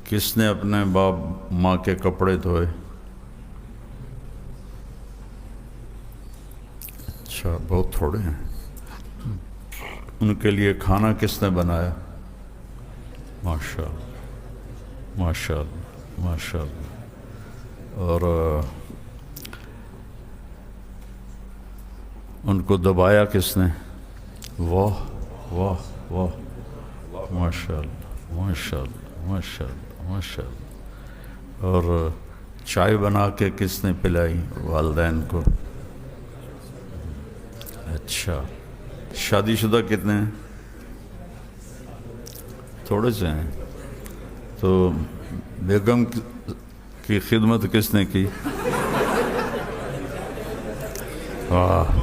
کس نے اپنے باپ ماں کے کپڑے دھوئے؟ اچھا، بہت تھوڑے ہیں۔ ان کے لیے کھانا کس نے بنایا؟ ماشاء اللہ، ماشاء اللہ، ماشاء اللہ۔ اور ان کو دبایا کس نے؟ واہ واہ واہ، ماشاء اللہ، ماشاء اللہ، ماشاء اللہ، ماشاء اللہ۔ اور چائے بنا کے کس نے پلائی والدین کو؟ اچھا، شادی شدہ کتنے ہیں؟ تھوڑے سے ہیں۔ تو بیگم کی خدمت کس نے کی؟ واہ،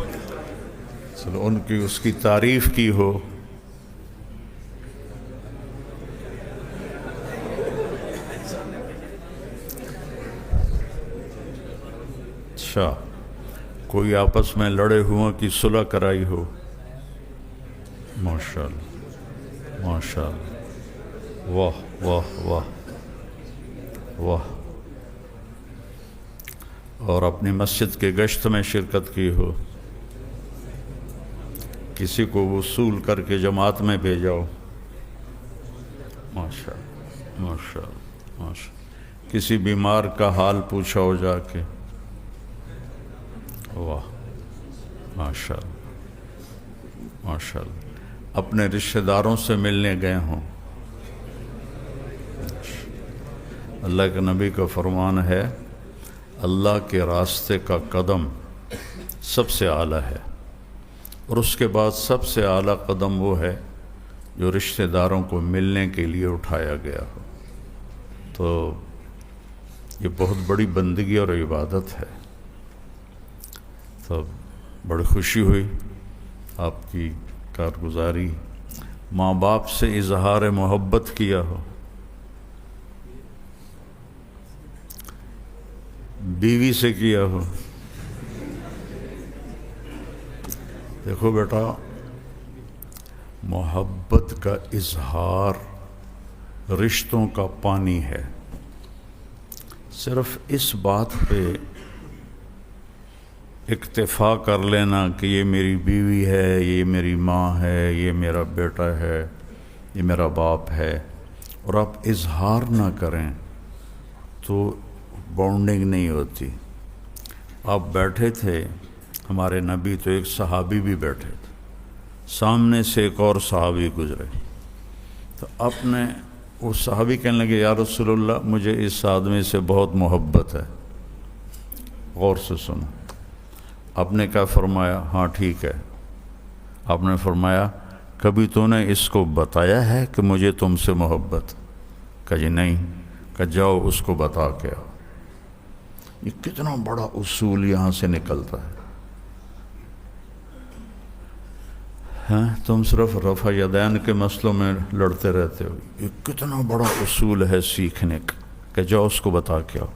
چلو ان کی اس کی تعریف کی ہو۔ اچھا، کوئی آپس میں لڑے ہوا کی صلح کرائی ہو؟ ماشاء اللہ، ماشاء اللہ، واہ واہ واہ واہ۔ اور اپنی مسجد کے گشت میں شرکت کی ہو؟ کسی کو وصول کر کے جماعت میں بھیجاؤ؟ ماشاء اللہ، ماشاء اللہ، ماشاء اللہ۔ کسی بیمار کا حال پوچھا ہو جا کے؟ واہ، ماشاء اللہ، ماشاء اللہ۔ اپنے رشتہ داروں سے ملنے گئے ہوں؟ اللہ کے نبی کا فرمان ہے، اللہ کے راستے کا قدم سب سے اعلیٰ ہے، اور اس کے بعد سب سے اعلیٰ قدم وہ ہے جو رشتہ داروں کو ملنے کے لیے اٹھایا گیا ہو۔ تو یہ بہت بڑی بندگی اور عبادت ہے۔ تو بڑی خوشی ہوئی آپ کی کارگزاری۔ ماں باپ سے اظہار محبت کیا ہو؟ بیوی سے کیا ہو؟ دیکھو بیٹا، محبت کا اظہار رشتوں کا پانی ہے۔ صرف اس بات پہ اکتفا کر لینا کہ یہ میری بیوی ہے، یہ میری ماں ہے، یہ میرا بیٹا ہے، یہ میرا باپ ہے، اور آپ اظہار نہ کریں تو بانڈنگ نہیں ہوتی۔ آپ بیٹھے تھے، ہمارے نبی تو ایک صحابی بھی بیٹھے تھے، سامنے سے ایک اور صحابی گزرے، تو آپ نے وہ صحابی کہنے لگے، یا رسول اللہ مجھے اس آدمی سے بہت محبت ہے۔ غور سے سنو، آپ نے کیا فرمایا؟ ہاں ٹھیک ہے۔ آپ نے فرمایا، کبھی تو نے اس کو بتایا ہے کہ مجھے تم سے محبت؟ کہا جی نہیں۔ کہا جاؤ اس کو بتا کے آؤ۔ یہ کتنا بڑا اصول یہاں سے نکلتا ہے۔ ہاں، تم صرف رفع یدین کے مسئلوں میں لڑتے رہتے ہو۔ یہ کتنا بڑا اصول ہے سیکھنے کا کہ جاؤ اس کو بتا کے آؤ۔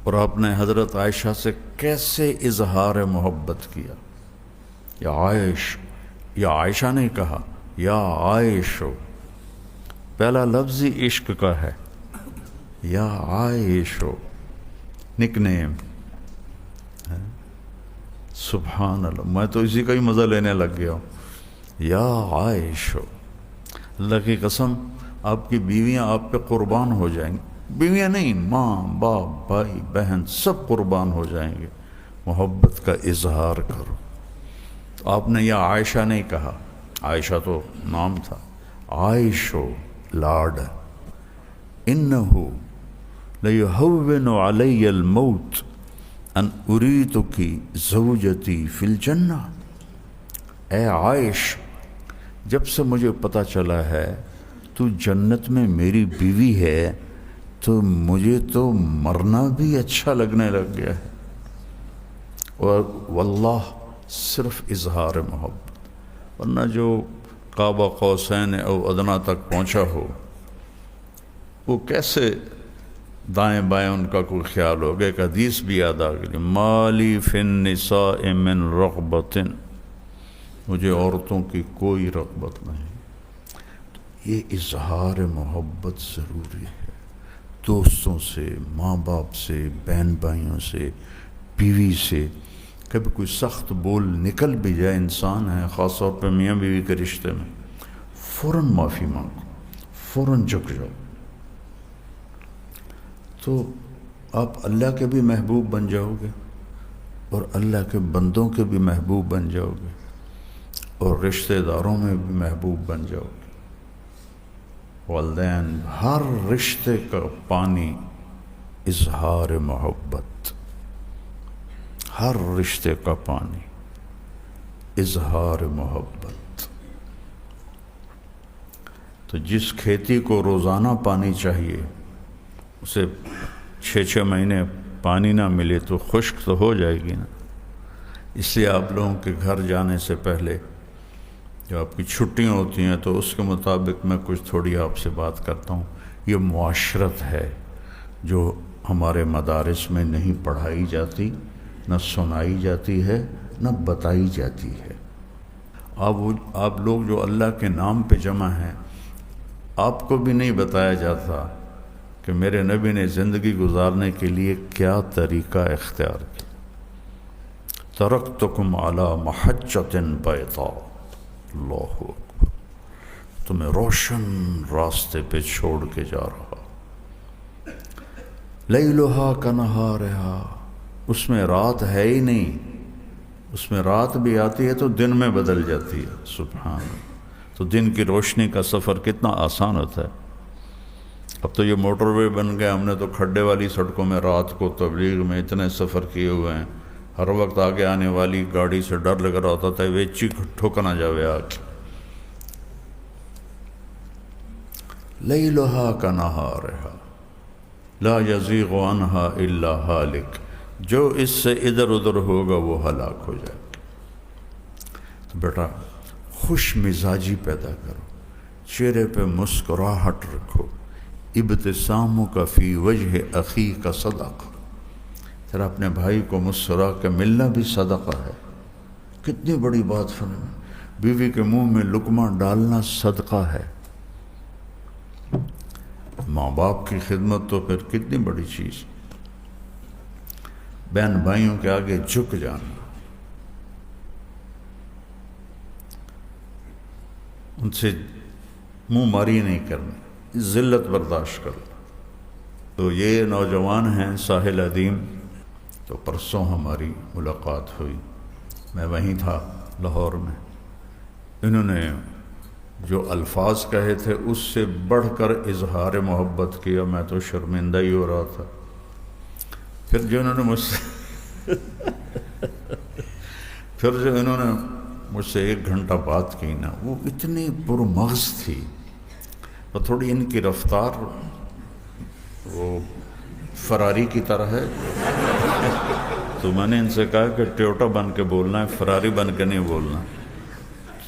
اور آپ نے حضرت عائشہ سے کیسے اظہار محبت کیا؟ یا عائشہ نے کہا یا عائشو، پہلا لفظ ہی عشق کا ہے، یا عائشو، نک نیم۔ سبحان اللہ، میں تو اسی کا ہی مزہ لینے لگ گیا ہوں۔ یا عائشو، اللہ کی قسم آپ کی بیویاں آپ پہ قربان ہو جائیں گی۔ بیویاں نہیں، ماں باپ بھائی بہن سب قربان ہو جائیں گے۔ محبت کا اظہار کرو۔ تو آپ نے یا عائشہ نہیں کہا، عائشہ تو نام تھا، عائشو لاڈ، انہو لیہون علی الموت ان اریتکی زوجتی فی الجنہ۔ اے عائش، جب سے مجھے پتہ چلا ہے تو جنت میں میری بیوی ہے تو مجھے تو مرنا بھی اچھا لگنے لگ گیا ہے۔ اور واللہ صرف اظہار محبت، ورنہ جو قاب قوسین او ادنیٰ تک پہنچا ہو وہ کیسے دائیں بائیں ان کا کوئی خیال ہوگا۔ ایک حدیث بھی یاد آ گئی، مالی فی النساء من رغبت، مجھے عورتوں کی کوئی رغبت نہیں۔ یہ اظہار محبت ضروری ہے، دوستوں سے، ماں باپ سے، بہن بھائیوں سے، بیوی سے۔ کبھی کوئی سخت بول نکل بھی جائے، انسان ہے، خاص طور پہ میاں بیوی کے رشتے میں، فوراً معافی مانگو، فوراً جھک جاؤ، تو آپ اللہ کے بھی محبوب بن جاؤ گے اور اللہ کے بندوں کے بھی محبوب بن جاؤ گے اور رشتہ داروں میں بھی محبوب بن جاؤ گے۔ والدین، ہر رشتے کا پانی اظہار محبت، ہر رشتے کا پانی اظہار محبت۔ تو جس کھیتی کو روزانہ پانی چاہیے، اسے 6 مہینے پانی نہ ملے تو خشک تو ہو جائے گی نا۔ اس لیے آپ لوگوں کے گھر جانے سے پہلے جو آپ کی چھٹیاں ہوتی ہیں تو اس کے مطابق میں کچھ تھوڑی آپ سے بات کرتا ہوں۔ یہ معاشرت ہے جو ہمارے مدارس میں نہیں پڑھائی جاتی، نہ سنائی جاتی ہے، نہ بتائی جاتی ہے۔ آپ لوگ جو اللہ کے نام پہ جمع ہیں، آپ کو بھی نہیں بتایا جاتا کہ میرے نبی نے زندگی گزارنے کے لیے کیا طریقہ اختیار کیا۔ ترکتکم علی محجۃ بیضاء، اللہ اکبر، تمہیں روشن راستے پہ چھوڑ کے جا رہا، لیلھا کنہارھا، اس میں رات ہے ہی نہیں، اس میں رات بھی آتی ہے تو دن میں بدل جاتی ہے، سبحان اللہ۔ تو دن کی روشنی کا سفر کتنا آسان ہوتا ہے۔ اب تو یہ موٹر وے بن گیا، ہم نے تو کھڈے والی سڑکوں میں رات کو تبلیغ میں اتنے سفر کیے ہوئے ہیں، ہر وقت آگے آنے والی گاڑی سے ڈر لگ رہا ہوتا تھا ویچی ٹھوک نہ جاوے آگ۔ لیلھا کنہارھا لا یزیغ عنہا الا ہالک، جو اس سے ادھر ادھر ہوگا وہ ہلاک ہو جائے گا۔ تو بیٹا خوش مزاجی پیدا کرو، چہرے پہ مسکراہٹ رکھو، ابتسامک فی وجہ اخیک صدقہ، ذرا اپنے بھائی کو مسکرا کے ملنا بھی صدقہ ہے۔ کتنی بڑی بات فرمائی، بیوی کے منہ میں لقمہ ڈالنا صدقہ ہے۔ ماں باپ کی خدمت تو پھر کتنی بڑی چیز، بہن بھائیوں کے آگے جھک جانا، ان سے منہ ماری نہیں کرنی، ذلت برداشت کرو۔ تو یہ نوجوان ہیں ساحل عدیم، تو پرسوں ہماری ملاقات ہوئی، میں وہیں تھا لاہور میں۔ انہوں نے جو الفاظ کہے تھے اس سے بڑھ کر اظہار محبت کیا، میں تو شرمندہ ہی ہو رہا تھا۔ پھر جو انہوں نے مجھ سے 1 گھنٹہ بات کی نا، وہ اتنی پرمغز تھی، اور تھوڑی ان کی رفتار وہ فراری کی طرح ہے، تو میں نے ان سے کہا کہ ٹویوٹا بن کے بولنا ہے، فراری بن کے نہیں بولنا۔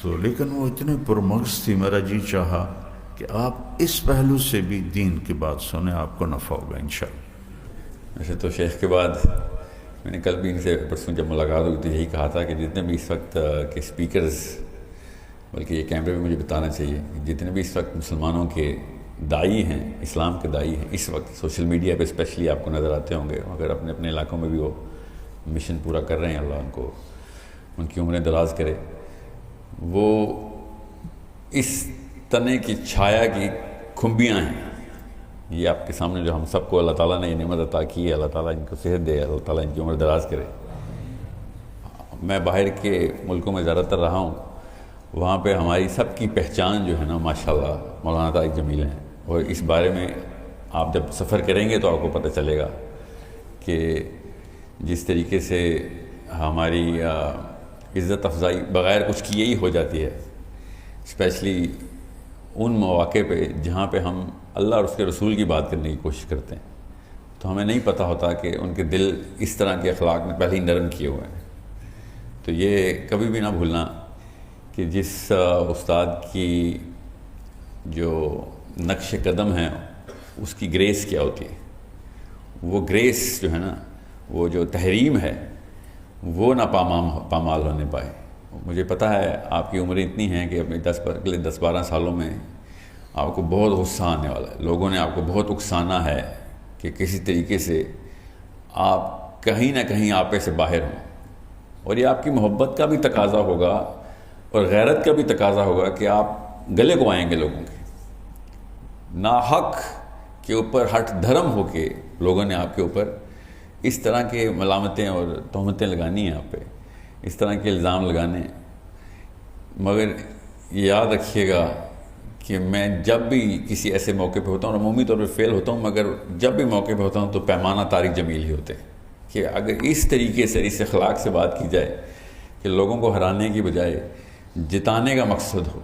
تو لیکن وہ اتنے پرمغز تھی، میرا جی چاہا کہ آپ اس پہلو سے بھی دین کی بات سنیں، آپ کو نفع ہوگا انشاءاللہ۔ ویسے تو شیخ کے بعد میں نے کل بھی ان سے پرسوں جب ملاقات ہوئی تو یہی کہا تھا کہ جتنے بھی اس وقت کے اسپیکرز، بلکہ یہ کیمرے میں مجھے بتانا چاہیے، جتنے بھی اس وقت مسلمانوں کے داعی ہیں، اسلام کے داعی ہیں، اس وقت سوشل میڈیا پہ اسپیشلی آپ کو نظر آتے ہوں گے، اگر اپنے اپنے علاقوں میں بھی وہ مشن پورا کر رہے ہیں، اللہ ان کو ان کی عمریں دراز کرے، وہ اس تنے کی چھایا کی کھمبیاں ہیں۔ یہ آپ کے سامنے جو ہم سب کو اللہ تعالیٰ نے یہ نعمت عطا کی ہے، اللہ تعالیٰ ان کو صحت دے، اللہ تعالیٰ ان کی عمر دراز کرے۔ میں باہر کے ملکوں میں زیادہ تر رہا ہوں، وہاں پہ ہماری سب کی پہچان جو ہے نا ماشاءاللہ مولانا طارق جمیل ہیں، اور اس بارے میں آپ جب سفر کریں گے تو آپ کو پتہ چلے گا کہ جس طریقے سے ہماری عزت افزائی بغیر کچھ کیے ہی ہو جاتی ہے، اسپیشلی ان مواقع پہ جہاں پہ ہم اللہ اور اس کے رسول کی بات کرنے کی کوشش کرتے ہیں، تو ہمیں نہیں پتہ ہوتا کہ ان کے دل اس طرح کے اخلاق میں پہلے ہی نرم کیے ہوئے ہیں۔ تو یہ کبھی بھی نہ بھولنا کہ جس استاد کی جو نقش قدم ہے اس کی گریس کیا ہوتی ہے، وہ گریس جو ہے نا، وہ جو تحریم ہے وہ نہ پامال ہونے پائے۔ مجھے پتہ ہے آپ کی عمریں اتنی ہیں کہ اپنے 10-12 سالوں میں آپ کو بہت غصہ آنے والا ہے، لوگوں نے آپ کو بہت اکسانا ہے کہ کسی طریقے سے آپ کہیں نہ کہیں آپے سے باہر ہوں، اور یہ آپ کی محبت کا بھی تقاضا ہوگا اور غیرت کا بھی تقاضا ہوگا کہ آپ گلے کو آئیں گے لوگوں کے، ناحق کے اوپر ہٹ دھرم ہو کے لوگوں نے آپ کے اوپر اس طرح کے ملامتیں اور تہمتیں لگانی ہیں، آپ پہ اس طرح کے الزام لگانے ہیں۔ مگر یہ یاد رکھیے گا کہ میں جب بھی کسی ایسے موقع پہ ہوتا ہوں، اور عمومی طور پہ فیل ہوتا ہوں، مگر جب بھی موقع پہ ہوتا ہوں تو پیمانہ طارق جمیل ہی ہوتے ہیں کہ اگر اس طریقے سے، اس اخلاق سے بات کی جائے کہ لوگوں کو ہرانے کی بجائے جتانے کا مقصد ہو۔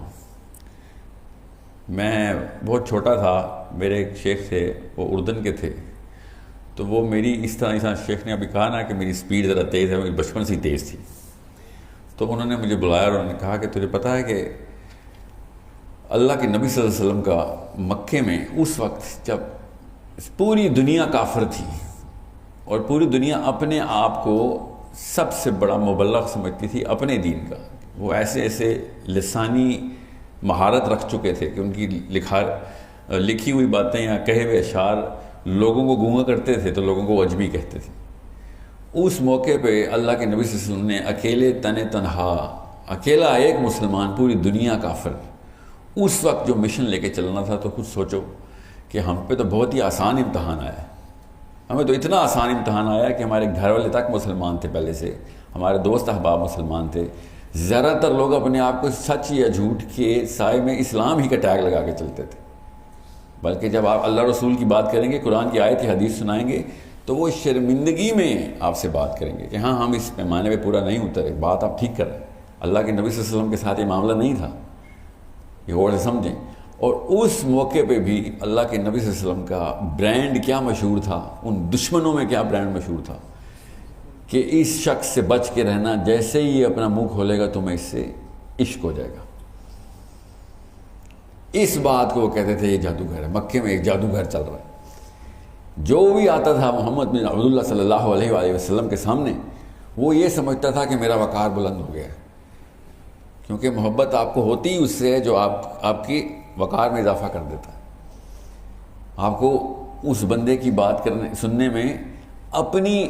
میں بہت چھوٹا تھا، میرے ایک شیخ تھے، وہ اردن کے تھے، تو وہ میری اس طرح شیخ نے ابھی کہا نا کہ میری سپیڈ ذرا تیز ہے، میری بچپن سے ہی تیز تھی، تو انہوں نے مجھے بلایا اور انہوں نے کہا کہ تجھے پتہ ہے کہ اللہ کے نبی صلی اللہ علیہ وسلم کا مکے میں اس وقت جب پوری دنیا کافر تھی اور پوری دنیا اپنے آپ کو سب سے بڑا مبلغ سمجھتی تھی اپنے دین کا، وہ ایسے ایسے لسانی مہارت رکھ چکے تھے کہ ان کی لکھی ہوئی باتیں یا کہے ہوئے اشعار لوگوں کو گونگا کرتے تھے تو لوگوں کو عجمی کہتے تھے۔ اس موقع پہ اللہ کے نبی صلی اللہ علیہ وسلم نے اکیلے تنہا اکیلا ایک مسلمان، پوری دنیا کافر، اس وقت جو مشن لے کے چلنا تھا، تو خود سوچو کہ ہم پہ تو بہت ہی آسان امتحان آیا ہے، ہمیں تو اتنا آسان امتحان آیا کہ ہمارے گھر والے تک مسلمان تھے، پہلے سے ہمارے دوست احباب مسلمان تھے، زیادہ تر لوگ اپنے آپ کو سچ یا جھوٹ کے سائے میں اسلام ہی کا ٹیگ لگا کے چلتے تھے، بلکہ جب آپ اللہ رسول کی بات کریں گے، قرآن کی آیت حدیث سنائیں گے تو وہ شرمندگی میں آپ سے بات کریں گے کہ ہاں ہم اس پیمانے پہ پورا نہیں اترے، بات آپ ٹھیک کر رہے ہیں، اللہ کے نبی صلی اللہ علیہ وسلم کے ساتھ یہ معاملہ نہیں تھا، یہ غور سے سمجھیں۔ اور اس موقع پہ بھی اللہ کے نبی صلی اللہ علیہ وسلم کا برانڈ کیا مشہور تھا، ان دشمنوں میں کیا برانڈ مشہور تھا کہ اس شخص سے بچ کے رہنا، جیسے ہی یہ اپنا منہ کھولے گا تمہیں اس سے عشق ہو جائے گا۔ اس بات کو وہ کہتے تھے یہ جادوگر ہے، مکے میں ایک جادوگر چل رہا ہے۔ جو بھی آتا تھا محمد بن عبداللہ صلی اللہ علیہ وآلہ وسلم کے سامنے، وہ یہ سمجھتا تھا کہ میرا وقار بلند ہو گیا ہے، کیونکہ محبت آپ کو ہوتی ہی اس سے ہے جو آپ کی وقار میں اضافہ کر دیتا ہے۔ آپ کو اس بندے کی بات سننے میں اپنی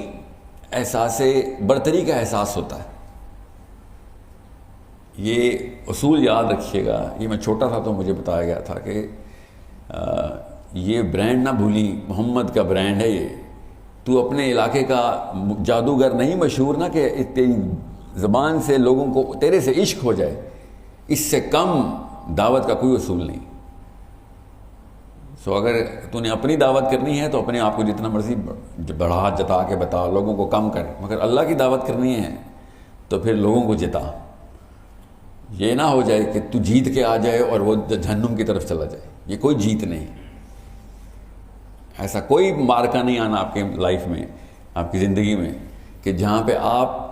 احساس برتری کا احساس ہوتا ہے۔ یہ اصول یاد رکھیے گا، یہ میں چھوٹا تھا تو مجھے بتایا گیا تھا کہ یہ برانڈ نہ بھولی، محمد کا برانڈ ہے یہ، تو اپنے علاقے کا جادوگر نہیں مشہور نہ کہ تیری زبان سے لوگوں کو تیرے سے عشق ہو جائے، اس سے کم دعوت کا کوئی اصول نہیں۔ سو اگر تو نے اپنی دعوت کرنی ہے تو اپنے آپ کو جتنا مرضی بڑھا جتا کے بتا، لوگوں کو کم کر، مگر اللہ کی دعوت کرنی ہے تو پھر لوگوں کو جتا۔ یہ نہ ہو جائے کہ تو جیت کے آ جائے اور وہ جہنم کی طرف چلا جائے، یہ کوئی جیت نہیں، ایسا کوئی مارکا نہیں آنا آپ کے لائف میں، آپ کی زندگی میں، کہ جہاں پہ آپ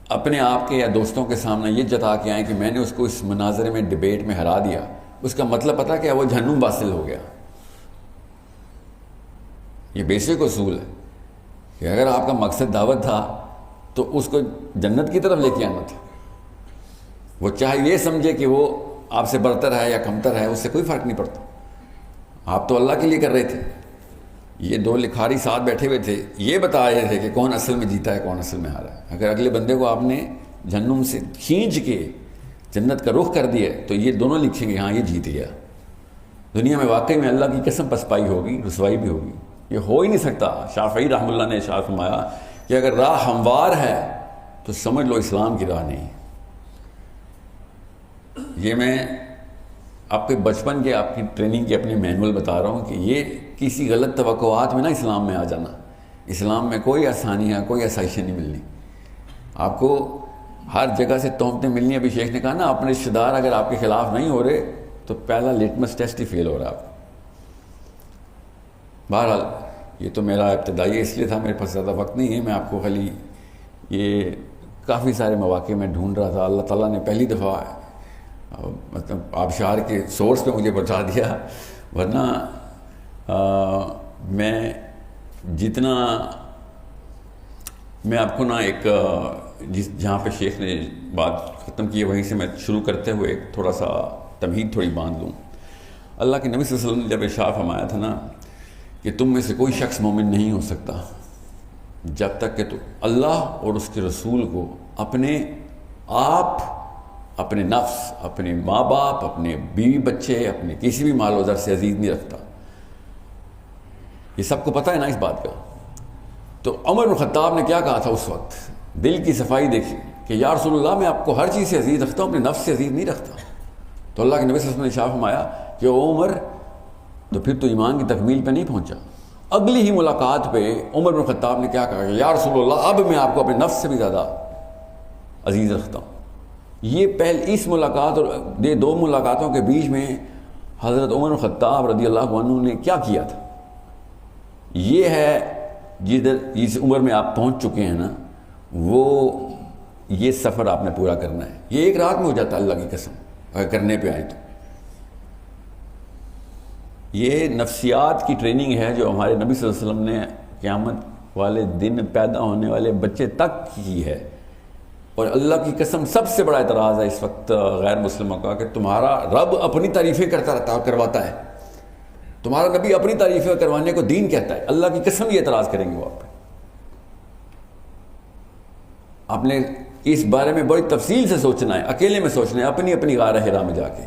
اپنے آپ کے یا دوستوں کے سامنے یہ جتا کے آئیں کہ میں نے اس کو اس مناظرے میں ڈیبیٹ میں ہرا دیا، اس کا مطلب پتہ کیا، وہ جہنم واصل ہو گیا۔ یہ بیسک اصول ہے کہ اگر آپ کا مقصد دعوت تھا تو اس کو جنت کی طرف لے کے آنا تھا، وہ چاہے یہ سمجھے کہ وہ آپ سے برتر ہے یا کمتر ہے، اس سے کوئی فرق نہیں پڑتا، آپ تو اللہ کے لیے کر رہے تھے۔ یہ دو لکھاری ساتھ بیٹھے ہوئے تھے، یہ بتا رہے تھے کہ کون اصل میں جیتا ہے کون اصل میں ہارا ہے۔ اگر اگلے بندے کو آپ نے جہنم سے کھینچ کے جنت کا رخ کر دیا تو یہ دونوں لکھیں گے ہاں یہ جیت گیا۔ دنیا میں واقعی میں اللہ کی قسم پسپائی ہوگی، رسوائی بھی ہوگی، یہ ہو ہی نہیں سکتا۔ شافعی رحمہ اللہ نے ارشاد فرمایا کہ اگر راہ ہموار ہے تو سمجھ لو اسلام کی راہ نہیں۔ یہ میں آپ کے بچپن کے آپ کی ٹریننگ کے اپنے مینول بتا رہا ہوں کہ یہ کسی غلط توقعات میں نہ اسلام میں آ جانا۔ اسلام میں کوئی آسانی ہے، کوئی آسائشیں نہیں ملنی، آپ کو ہر جگہ سے تہمتیں ملنی۔ ابھی شیخ نے کہا نا اپنے رشتہ دار اگر آپ کے خلاف نہیں ہو رہے تو پہلا لیٹمس ٹیسٹ ہی فیل ہو رہا ہے آپ۔ بہرحال یہ تو میرا ابتدائی اس لیے تھا، میرے پاس زیادہ وقت نہیں ہے، میں آپ کو خالی یہ کافی سارے مواقع میں ڈھونڈ رہا تھا، اللہ تعالیٰ نے پہلی دفعہ مطلب آبشار کے سورس پہ مجھے پہنچا دیا، ورنہ میں جتنا میں آپ کو نا ایک جہاں پہ شیخ نے بات ختم کی ہے وہیں سے میں شروع کرتے ہوئے ایک تھوڑا سا تمہید تھوڑی باندھ لوں۔ اللہ کے نبی صلی اللہ علیہ وسلم نے جب ارشاد فرمایا تھا نا کہ تم میں سے کوئی شخص مومن نہیں ہو سکتا جب تک کہ تو اللہ اور اس کے رسول کو اپنے آپ، اپنے نفس، اپنے ماں باپ، اپنے بیوی بچے، اپنے کسی بھی مال و زر سے عزیز نہیں رکھتا. یہ سب کو پتہ ہے نا اس بات کا. تو عمر بن خطاب نے کیا کہا تھا اس وقت؟ دل کی صفائی دیکھی کہ یا رسول اللہ میں آپ کو ہر چیز سے عزیز رکھتا ہوں، اپنے نفس سے عزیز نہیں رکھتا. تو اللہ کے نبی صلی اللہ علیہ وسلم نے ارشاد فرمایا کہ او عمر، تو پھر تو ایمان کی تکمیل پہ نہیں پہنچا. اگلی ہی ملاقات پہ عمر بن خطاب نے کیا کہا کہ یا رسول اللہ اب میں آپ کو اپنے نفس سے بھی زیادہ عزیز رکھتا ہوں. یہ اس ملاقات اور یہ دو ملاقاتوں کے بیچ میں حضرت عمر بن خطاب رضی اللہ عنہ نے کیا کیا تھا؟ یہ ہے جس عمر میں آپ پہنچ چکے ہیں نا، وہ یہ سفر آپ نے پورا کرنا ہے. یہ ایک رات میں ہو جاتا ہے اللہ کی قسم اگر کرنے پہ آئے تو. یہ نفسیات کی ٹریننگ ہے جو ہمارے نبی صلی اللہ علیہ وسلم نے قیامت والے دن پیدا ہونے والے بچے تک کی ہے. اور اللہ کی قسم سب سے بڑا اعتراض ہے اس وقت غیر مسلموں کا کہ تمہارا رب اپنی تعریفیں کرواتا ہے، تمہارا نبی اپنی تعریفیں کروانے کو دین کہتا ہے. اللہ کی قسم یہ اعتراض کریں گے وہ آپ نے اس بارے میں بڑی تفصیل سے سوچنا ہے، اکیلے میں سوچنا ہے، اپنی اپنی غار حرا میں جا کے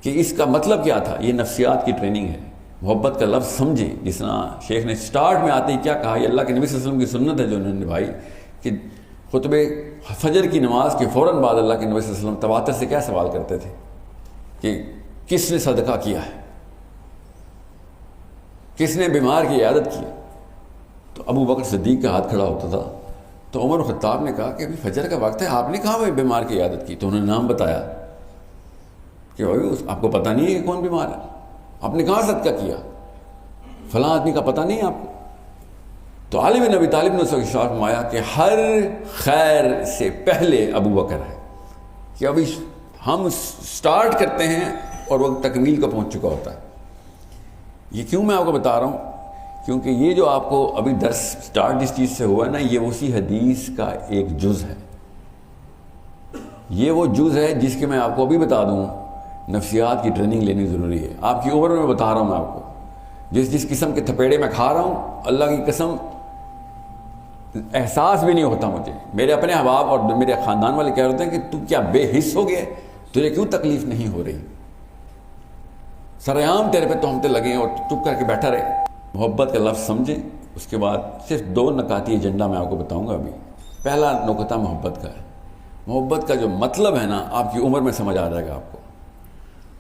کہ اس کا مطلب کیا تھا. یہ نفسیات کی ٹریننگ ہے. محبت کا لفظ سمجھیں، جس طرح شیخ نے سٹارٹ میں آتے ہی کیا کہا. یہ اللہ کے نبی صلی اللہ علیہ وسلم کی سنت ہے جو انہوں نے نبھائی کہ خطبے فجر کی نماز کے فوراً بعد اللہ کے نبی صلی اللہ علیہ وسلم تواتر سے کیا سوال کرتے تھے کہ کس نے صدقہ کیا ہے، کس نے بیمار کی عیادت کی. تو ابو بکر صدیق کا ہاتھ کھڑا ہوتا تھا. تو عمر خطاب نے کہا کہ ابھی فجر کا وقت ہے، آپ نے کہا بھائی بیمار کی عیادت کی؟ تو انہوں نے نام بتایا کہ بھائی آپ کو پتہ نہیں ہے کہ کون بیمار ہے؟ آپ نے کہاں صدقہ کیا؟ فلاں آدمی کا پتہ نہیں ہے آپ کو؟ تو علی بن ابی طالب نے اس وقت ارشاد فرمایا کہ ہر خیر سے پہلے ابو بکر ہے، کہ ابھی ہم سٹارٹ کرتے ہیں اور وہ تکمیل کو پہنچ چکا ہوتا ہے. یہ کیوں میں آپ کو بتا رہا ہوں؟ کیونکہ یہ جو آپ کو ابھی درس سٹارٹ جس چیز سے ہوا ہے نا، یہ اسی حدیث کا ایک جز ہے. یہ وہ جز ہے جس کے میں آپ کو ابھی بتا دوں نفسیات کی ٹریننگ لینی ضروری ہے. آپ کی عمر میں بتا رہا ہوں میں آپ کو، جس قسم کے تھپیڑے میں کھا رہا ہوں، اللہ کی قسم احساس بھی نہیں ہوتا مجھے. میرے اپنے احباب اور میرے خاندان والے کہہ رہے ہیں کہ تو کیا بے حس ہو گیا، تجھے کیوں تکلیف نہیں ہو رہی؟ سرعام تیرے پہ تہمتیں لگیں اور چپ کر کے بیٹھا رہے. محبت کا لفظ سمجھیں. اس کے بعد صرف 2 نکاتی ایجنڈا میں آپ کو بتاؤں گا ابھی. پہلا نکتہ محبت کا ہے. محبت کا جو مطلب ہے نا، آپ کی عمر میں سمجھ آ جائے گا آپ کو.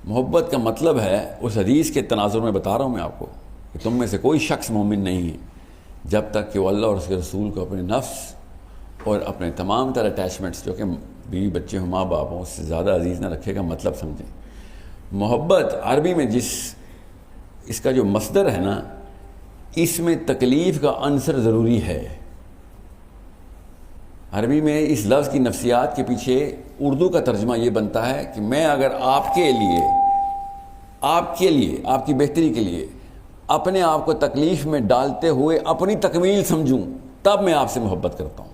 محبت کا مطلب ہے اس حدیث کے تناظر میں بتا رہا ہوں میں آپ کو کہ تم میں سے کوئی شخص مومن نہیں ہے جب تک کہ وہ اللہ اور اس کے رسول کو اپنے نفس اور اپنے تمام تر اٹیچمنٹس جو کہ بیوی بچے ہوں، ماں باپ ہوں، اس سے زیادہ عزیز نہ رکھے گا. مطلب سمجھیں. محبت عربی میں اس کا جو مصدر ہے نا، اس میں تکلیف کا عنصر ضروری ہے. عربی میں اس لفظ کی نفسیات کے پیچھے اردو کا ترجمہ یہ بنتا ہے کہ میں اگر آپ کے لیے آپ کی بہتری کے لیے اپنے آپ کو تکلیف میں ڈالتے ہوئے اپنی تکمیل سمجھوں، تب میں آپ سے محبت کرتا ہوں.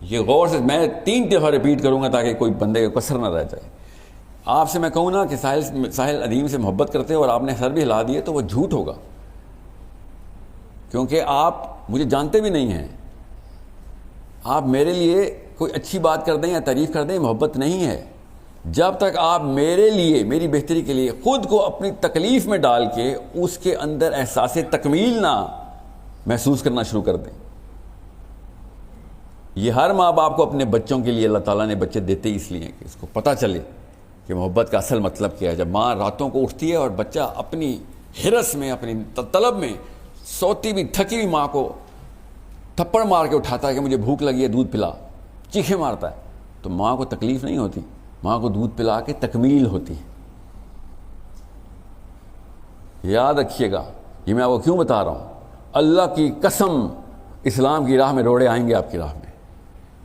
یہ غور سے میں 3 دفعہ ریپیٹ کروں گا تاکہ کوئی بندے کو کسر نہ رہ جائے. آپ سے میں کہوں نا کہ ساحل ادیم سے محبت کرتے اور آپ نے سر بھی ہلا دیے تو وہ جھوٹ ہوگا، کیونکہ آپ مجھے جانتے بھی نہیں ہیں. آپ میرے لیے کوئی اچھی بات کر دیں یا تعریف کر دیں، محبت نہیں ہے. جب تک آپ میرے لیے، میری بہتری کے لیے خود کو اپنی تکلیف میں ڈال کے اس کے اندر احساس تکمیل نہ محسوس کرنا شروع کر دیں. یہ ہر ماں باپ کو اپنے بچوں کے لیے اللہ تعالیٰ نے بچے دیتے اس لیے کہ اس کو پتہ چلے کہ محبت کا اصل مطلب کیا ہے. جب ماں راتوں کو اٹھتی ہے اور بچہ اپنی حرص میں، اپنی طلب میں، سوتی بھی تھکی ہوئی ماں کو تھپڑ مار کے اٹھاتا ہے کہ مجھے بھوک لگی ہے دودھ پلا، چیخیں مارتا ہے، تو ماں کو تکلیف نہیں ہوتی، ماں کو دودھ پلا کے تکمیل ہوتی ہے. یاد رکھیے گا، یہ میں آپ کو کیوں بتا رہا ہوں. اللہ کی قسم اسلام کی راہ میں روڑے آئیں گے آپ کی راہ میں.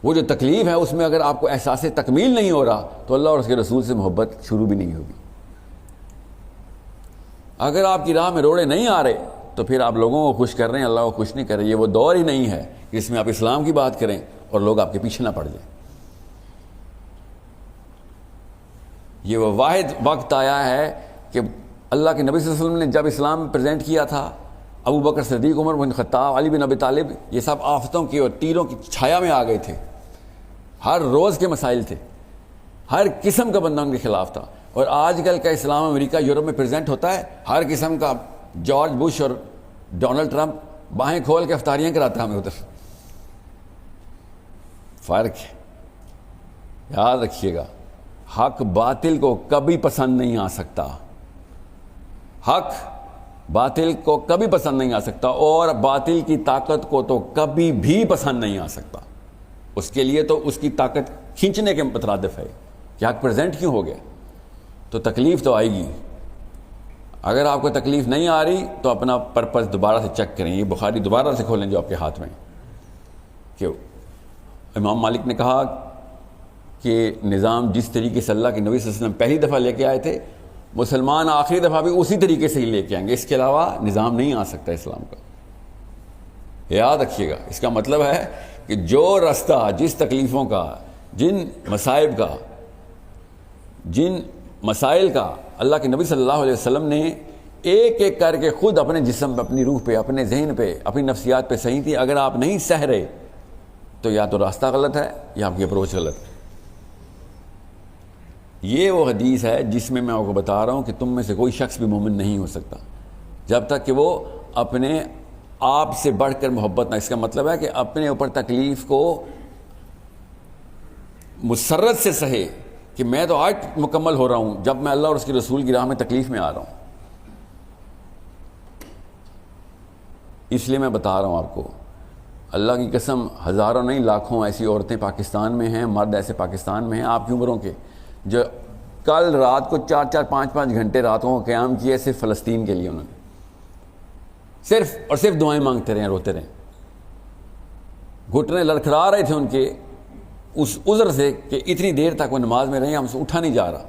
وہ جو تکلیف ہے اس میں اگر آپ کو احساس تکمیل نہیں ہو رہا تو اللہ اور اس کے رسول سے محبت شروع بھی نہیں ہوگی. اگر آپ کی راہ میں روڑے نہیں آ رہے تو پھر آپ لوگوں کو خوش کر رہے ہیں، اللہ کو خوش نہیں کر رہے. یہ وہ دور ہی نہیں ہے جس میں آپ اسلام کی بات کریں اور لوگ آپ کے پیچھے نہ پڑ جائیں. یہ وہ واحد وقت آیا ہے کہ اللہ کے نبی صلی اللہ علیہ وسلم نے جب اسلام پریزنٹ کیا تھا، ابو بکر صدیق، عمر بن خطاب، علی بن ابی طالب، یہ سب آفتوں کی اور تیروں کی چھایا میں آ گئے تھے. ہر روز کے مسائل تھے، ہر قسم کا بندہ ان کے خلاف تھا. اور آج کل کا اسلام امریکہ یورپ میں پریزنٹ ہوتا ہے، ہر قسم کا جارج بش اور ڈونلڈ ٹرمپ باہیں کھول کے افطاریاں کراتا ہے ہمیں ادھر. فرق ہے. یاد رکھیے گا، حق باطل کو کبھی پسند نہیں آ سکتا. حق باطل کو کبھی پسند نہیں آ سکتا، اور باطل کی طاقت کو تو کبھی بھی پسند نہیں آ سکتا. اس کے لیے تو اس کی طاقت کھینچنے کے مترادف ہے کہ حق پریزنٹ کیوں ہو گیا. تو تکلیف تو آئے گی. اگر آپ کو تکلیف نہیں آ رہی تو اپنا پرپس دوبارہ سے چیک کریں. یہ بخاری دوبارہ سے کھولیں جو آپ کے ہاتھ میں، کہ امام مالک نے کہا کہ نظام جس طریقے سے اللہ کے نبی صلی اللہ علیہ وسلم پہلی دفعہ لے کے آئے تھے، مسلمان آخری دفعہ بھی اسی طریقے سے ہی لے کے آئیں گے. اس کے علاوہ نظام نہیں آ سکتا اسلام کا. یاد رکھیے گا. اس کا مطلب ہے کہ جو رستہ، جس تکلیفوں کا، جن مصائب کا، جن مسائل کا اللہ کے نبی صلی اللہ علیہ وسلم نے ایک ایک کر کے خود اپنے جسم پہ، اپنی روح پہ، اپنے ذہن پہ، اپنی نفسیات پہ صحیح تھی، اگر آپ نہیں سہ رہے تو یا تو راستہ غلط ہے یا آپ کی اپروچ غلط ہے. یہ وہ حدیث ہے جس میں آپ کو بتا رہا ہوں کہ تم میں سے کوئی شخص بھی مومن نہیں ہو سکتا جب تک کہ وہ اپنے آپ سے بڑھ کر محبت نہ. اس کا مطلب ہے کہ اپنے اوپر تکلیف کو مسرت سے سہے کہ میں تو آج مکمل ہو رہا ہوں جب میں اللہ اور اس کے رسول کی راہ میں تکلیف میں آ رہا ہوں. اس لیے میں بتا رہا ہوں آپ کو، اللہ کی قسم، ہزاروں نہیں لاکھوں ایسی عورتیں پاکستان میں ہیں، مرد ایسے پاکستان میں ہیں آپ کی عمروں کے، جو کل رات کو 4-4 5-5 گھنٹے راتوں کو قیام کیے صرف فلسطین کے لیے. انہوں نے صرف اور صرف دعائیں مانگتے رہے، روتے رہے. گھٹنے لڑکھڑا رہے تھے ان کے اس عذر سے کہ اتنی دیر تک وہ نماز میں رہے، ہم سے اٹھا نہیں جا رہا.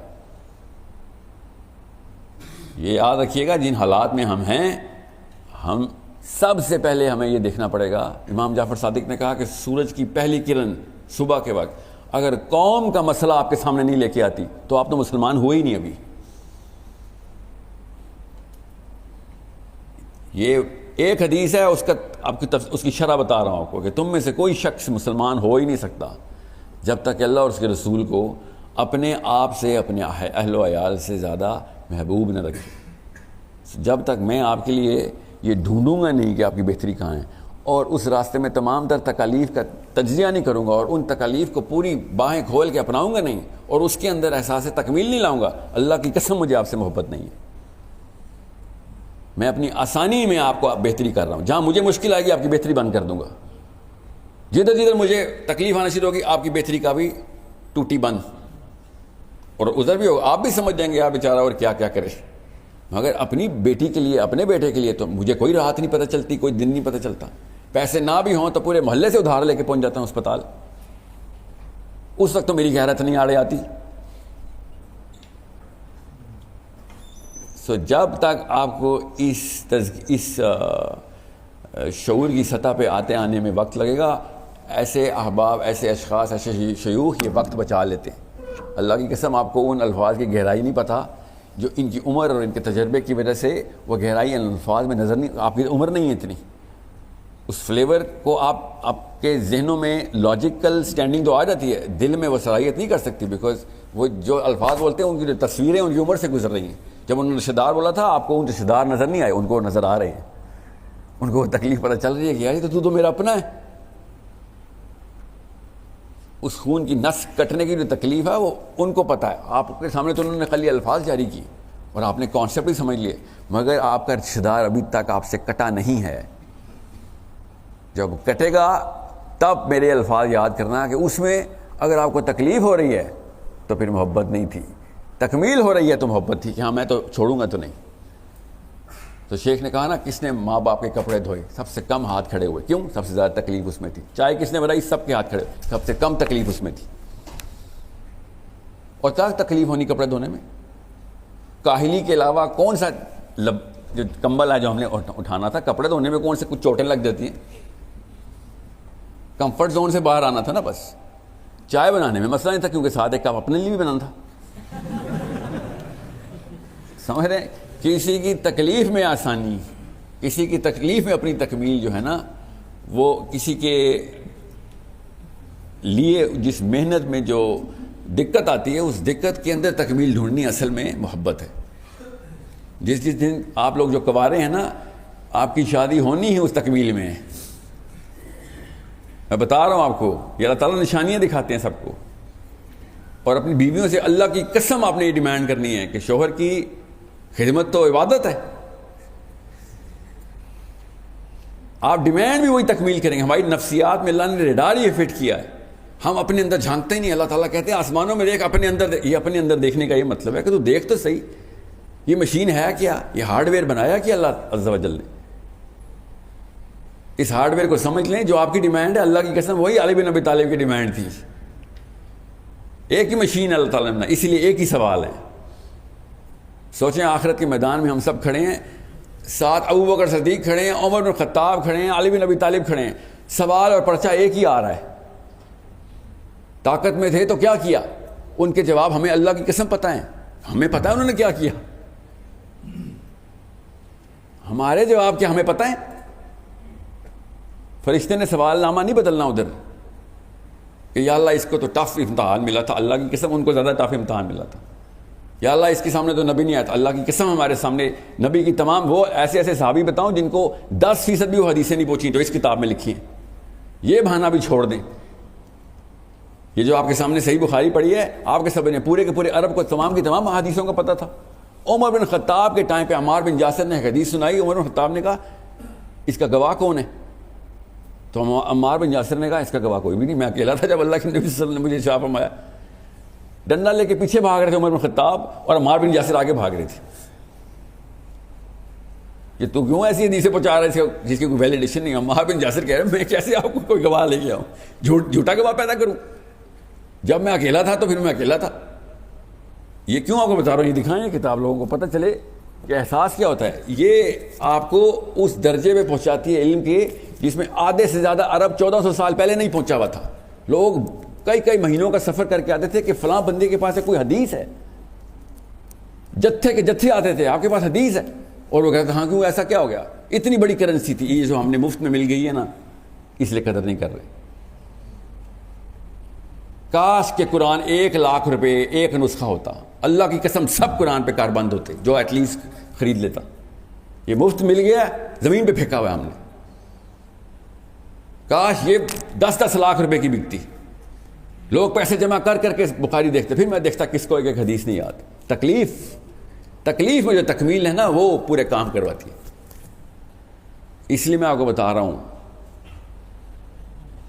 یہ یاد رکھیے گا، جن حالات میں ہم ہیں، ہم سب سے پہلے ہمیں یہ دیکھنا پڑے گا. امام جعفر صادق نے کہا کہ سورج کی پہلی کرن صبح کے وقت اگر قوم کا مسئلہ آپ کے سامنے نہیں لے کے آتی تو آپ تو مسلمان ہوئے ہی نہیں. ابھی یہ ایک حدیث ہے، اس کا آپ کی اس کی شرح بتا رہا ہوں آپ کو، کہ تم میں سے کوئی شخص مسلمان ہو ہی نہیں سکتا جب تک کہ اللہ اور اس کے رسول کو اپنے آپ سے، اپنے اہل و عیال سے زیادہ محبوب نہ رکھے. جب تک میں آپ کے لیے یہ ڈھونڈوں گا نہیں کہ آپ کی بہتری کہاں ہے، اور اس راستے میں تمام تر تکالیف کا تجزیہ نہیں کروں گا، اور ان تکالیف کو پوری باہیں کھول کے اپناؤں گا نہیں، اور اس کے اندر احساس تکمیل نہیں لاؤں گا، اللہ کی قسم مجھے آپ سے محبت نہیں ہے. میں اپنی آسانی میں آپ کو بہتری کر رہا ہوں. جہاں مجھے مشکل آئے گی آپ کی بہتری بند کر دوں گا. جدھر جدھر مجھے تکلیف آنا شروع ہوگی آپ کی بہتری کا بھی ٹوٹی بند، اور ادھر بھی ہوگا. آپ بھی سمجھ جائیں گے آپ بیچارہ اور کیا کیا کرے. مگر اپنی بیٹی کے لیے، اپنے بیٹے کے لیے تو مجھے کوئی راحت نہیں پتہ چلتی، کوئی دن نہیں پتہ چلتا. پیسے نہ بھی ہوں تو پورے محلے سے ادھار لے کے پہنچ جاتا ہوں اسپتال. اس وقت تو میری غیرت نہیں آڑے آتی. جب تک آپ کو اس شعور کی سطح پہ آنے میں وقت لگے گا، ایسے احباب، ایسے اشخاص، ایسے شیوخ یہ وقت بچا لیتے ہیں. اللہ کی قسم آپ کو ان الفاظ کی گہرائی نہیں پتہ جو ان کی عمر اور ان کے تجربے کی وجہ سے وہ گہرائی ان الفاظ میں نظر نہیں. آپ کی عمر نہیں ہے اتنی، اس فلیور کو آپ کے ذہنوں میں لاجیکل سٹینڈنگ تو آ جاتی ہے، دل میں وہ صلاحیت نہیں کر سکتی، بیکاز وہ جو الفاظ بولتے ہیں ان کی جو تصویریں ان کی عمر سے گزر رہی ہیں. جب انہوں نے رشتہ دار بولا تھا آپ کو ان رشتہ دار نظر نہیں آئے، ان کو نظر آ رہے ہیں. ان کو تکلیف پتہ چل رہی ہے کہ یار تو میرا اپنا ہے. اس خون کی نس کٹنے کی جو تکلیف ہے وہ ان کو پتہ ہے. آپ کے سامنے تو انہوں نے خالی الفاظ جاری کی اور آپ نے کانسیپٹ ہی سمجھ لیے، مگر آپ کا رشتہ دار ابھی تک آپ سے کٹا نہیں ہے. جب کٹے گا تب میرے الفاظ یاد کرنا کہ اس میں اگر آپ کو تکلیف ہو رہی ہے تو پھر محبت نہیں تھی، تکمیل ہو رہی ہے تو محبت تھی کہ ہاں میں تو چھوڑوں گا تو نہیں. تو شیخ نے کہا نا، کس نے ماں باپ کے کپڑے دھوئے؟ سب سے کم ہاتھ کھڑے ہوئے. کیوں؟ سب سے زیادہ تکلیف اس میں تھی. چائے کس نے بنائی؟ سب کے ہاتھ کھڑے ہوئے، سب سے کم تکلیف اس میں تھی. اور کیا تکلیف ہونی کپڑے دھونے میں؟ کاہلی کے علاوہ کون سا جو کمبل ہے جو ہم نے اٹھانا تھا، کپڑے دھونے میں کون سے کچھ چوٹیں لگ جاتی ہیں؟ کمفرٹ زون سے باہر آنا تھا نا بس. چائے بنانے میں مسئلہ نہیں تھا کیونکہ ساتھ ایک کپ اپنے لیے بھی بنانا تھا. سمجھ رہے ہیں؟ کسی کی تکلیف میں آسانی، کسی کی تکلیف میں اپنی تکمیل جو ہے نا، وہ کسی کے لیے جس محنت میں جو دقت آتی ہے اس دقت کے اندر تکمیل ڈھونڈنی اصل میں محبت ہے. جس دن آپ لوگ جو کنوارے ہیں نا، آپ کی شادی ہونی ہے اس تکمیل میں. میں بتا رہا ہوں آپ کو، یہ اللہ تعالیٰ نشانیاں دکھاتے ہیں سب کو. اور اپنی بیویوں سے اللہ کی قسم آپ نے یہ ڈیمانڈ کرنی ہے کہ شوہر کی خدمت تو عبادت ہے. آپ ڈیمانڈ بھی وہی تکمیل کریں گے. ہماری نفسیات میں اللہ نے ریڈار یہ فٹ کیا ہے، ہم اپنے اندر جھانکتے ہی نہیں. اللہ تعالیٰ کہتے ہیں آسمانوں میں دیکھ، اپنے اندر. یہ اپنے اندر دیکھنے کا یہ مطلب ہے کہ تو دیکھ تو صحیح، یہ مشین ہے کیا، یہ ہارڈ ویئر بنایا کیا اللہ عز و جل نے. اس ہارڈ ویئر کو سمجھ لیں. جو آپ کی ڈیمانڈ ہے اللہ کی قسم وہی علی بن ابی طالب کی ڈیمانڈ تھی. ایک ہی مشین اللہ تعالیٰ نے، اسی لیے ایک ہی سوال ہے. سوچیں آخرت کے میدان میں ہم سب کھڑے ہیں، ساتھ ابو بکر صدیق کھڑے ہیں، عمر بن خطاب کھڑے ہیں، علی بن ابی طالب کھڑے ہیں. سوال اور پرچہ ایک ہی آ رہا ہے. طاقت میں تھے تو کیا کیا؟ ان کے جواب ہمیں اللہ کی قسم پتہ ہے. ہمیں پتہ ہے انہوں نے کیا کیا. ہمارے جواب کیا ہمیں پتہ ہے. فرشتے نے سوال نامہ نہیں بدلنا ادھر کہ یا اللہ اس کو تو ٹف امتحان ملا تھا. اللہ کی قسم ان کو زیادہ ٹف امتحان ملا تھا. یا اللہ اس کے سامنے تو نبی نہیں آیا تھا. اللہ کی قسم ہمارے سامنے نبی کی تمام وہ ایسے ایسے صحابی بتاؤں جن کو 10% بھی وہ حدیثیں نہیں پہنچی تو اس کتاب میں لکھی ہیں. یہ بہانہ بھی چھوڑ دیں. یہ جو آپ کے سامنے صحیح بخاری پڑھی ہے، آپ کے سب نے پورے کے پورے عرب کو تمام کی تمام حدیثوں کا پتہ تھا. عمر بن خطاب کے ٹائم پہ عمار بن یاسر نے حدیث سنائی. عمر بن خطاب نے کہا اس کا گواہ کون ہے؟ تو عمار بن یاسر نے کہا اس کا گواہ کوئی بھی نہیں، میں اکیلا تھا جب اللہ کے نبی صلی اللہ علیہ وسلم نے مجھے ارشاد فرمایا. ڈنڈا لے کے پیچھے بھاگ رہے تھے عمر بن خطاب اور عمار بن یاسر آگے بھاگ رہے تھے. کہ تو کیوں ایسی حدیثیں پہنچا رہے تھے جس کی کوئی ویلیڈیشن نہیں. عمار بن یاسر کہہ رہے میں کیسے آپ کو کوئی گواہ لے کے آؤں، جھوٹا گواہ پیدا کروں. جب میں اکیلا تھا تو پھر میں اکیلا تھا. یہ کیوں آپ کو بتا رہا ہوں، یہ دکھائیں کتاب لوگوں کو پتہ چلے کہ احساس کیا ہوتا ہے. یہ آپ کو اس درجے پہ پہنچاتی ہے علم کے جس میں آدھے سے زیادہ عرب 1400 سال پہلے نہیں پہنچا ہوا تھا. لوگ کئی مہینوں کا سفر کر کے آتے تھے کہ فلاں بندے کے پاس کوئی حدیث ہے. جتھے کے جتھے آتے تھے آپ کے پاس حدیث ہے، اور وہ کہتے ہاں کیوں ایسا کیا ہو گیا. اتنی بڑی کرنسی تھی یہ جو ہم نے مفت میں مل گئی ہے نا، اس لیے قدر نہیں کر رہے. کاش کہ قرآن 1,00,000 روپے ایک نسخہ ہوتا. اللہ کی قسم سب قرآن پہ کاربند ہوتے جو ایٹ لیسٹ خرید لیتا. یہ مفت مل گیا، زمین پہ پھینکا ہوا ہے ہم نے. کاش یہ 10-10 لاکھ روپے کی بکتی. لوگ پیسے جمع کر کر کے بخاری دیکھتے، پھر میں دیکھتا کس کو ایک حدیث نہیں یاد. تکلیف میں جو تکمیل ہے نا وہ پورے کام کرواتی ہے. اس لیے میں آپ کو بتا رہا ہوں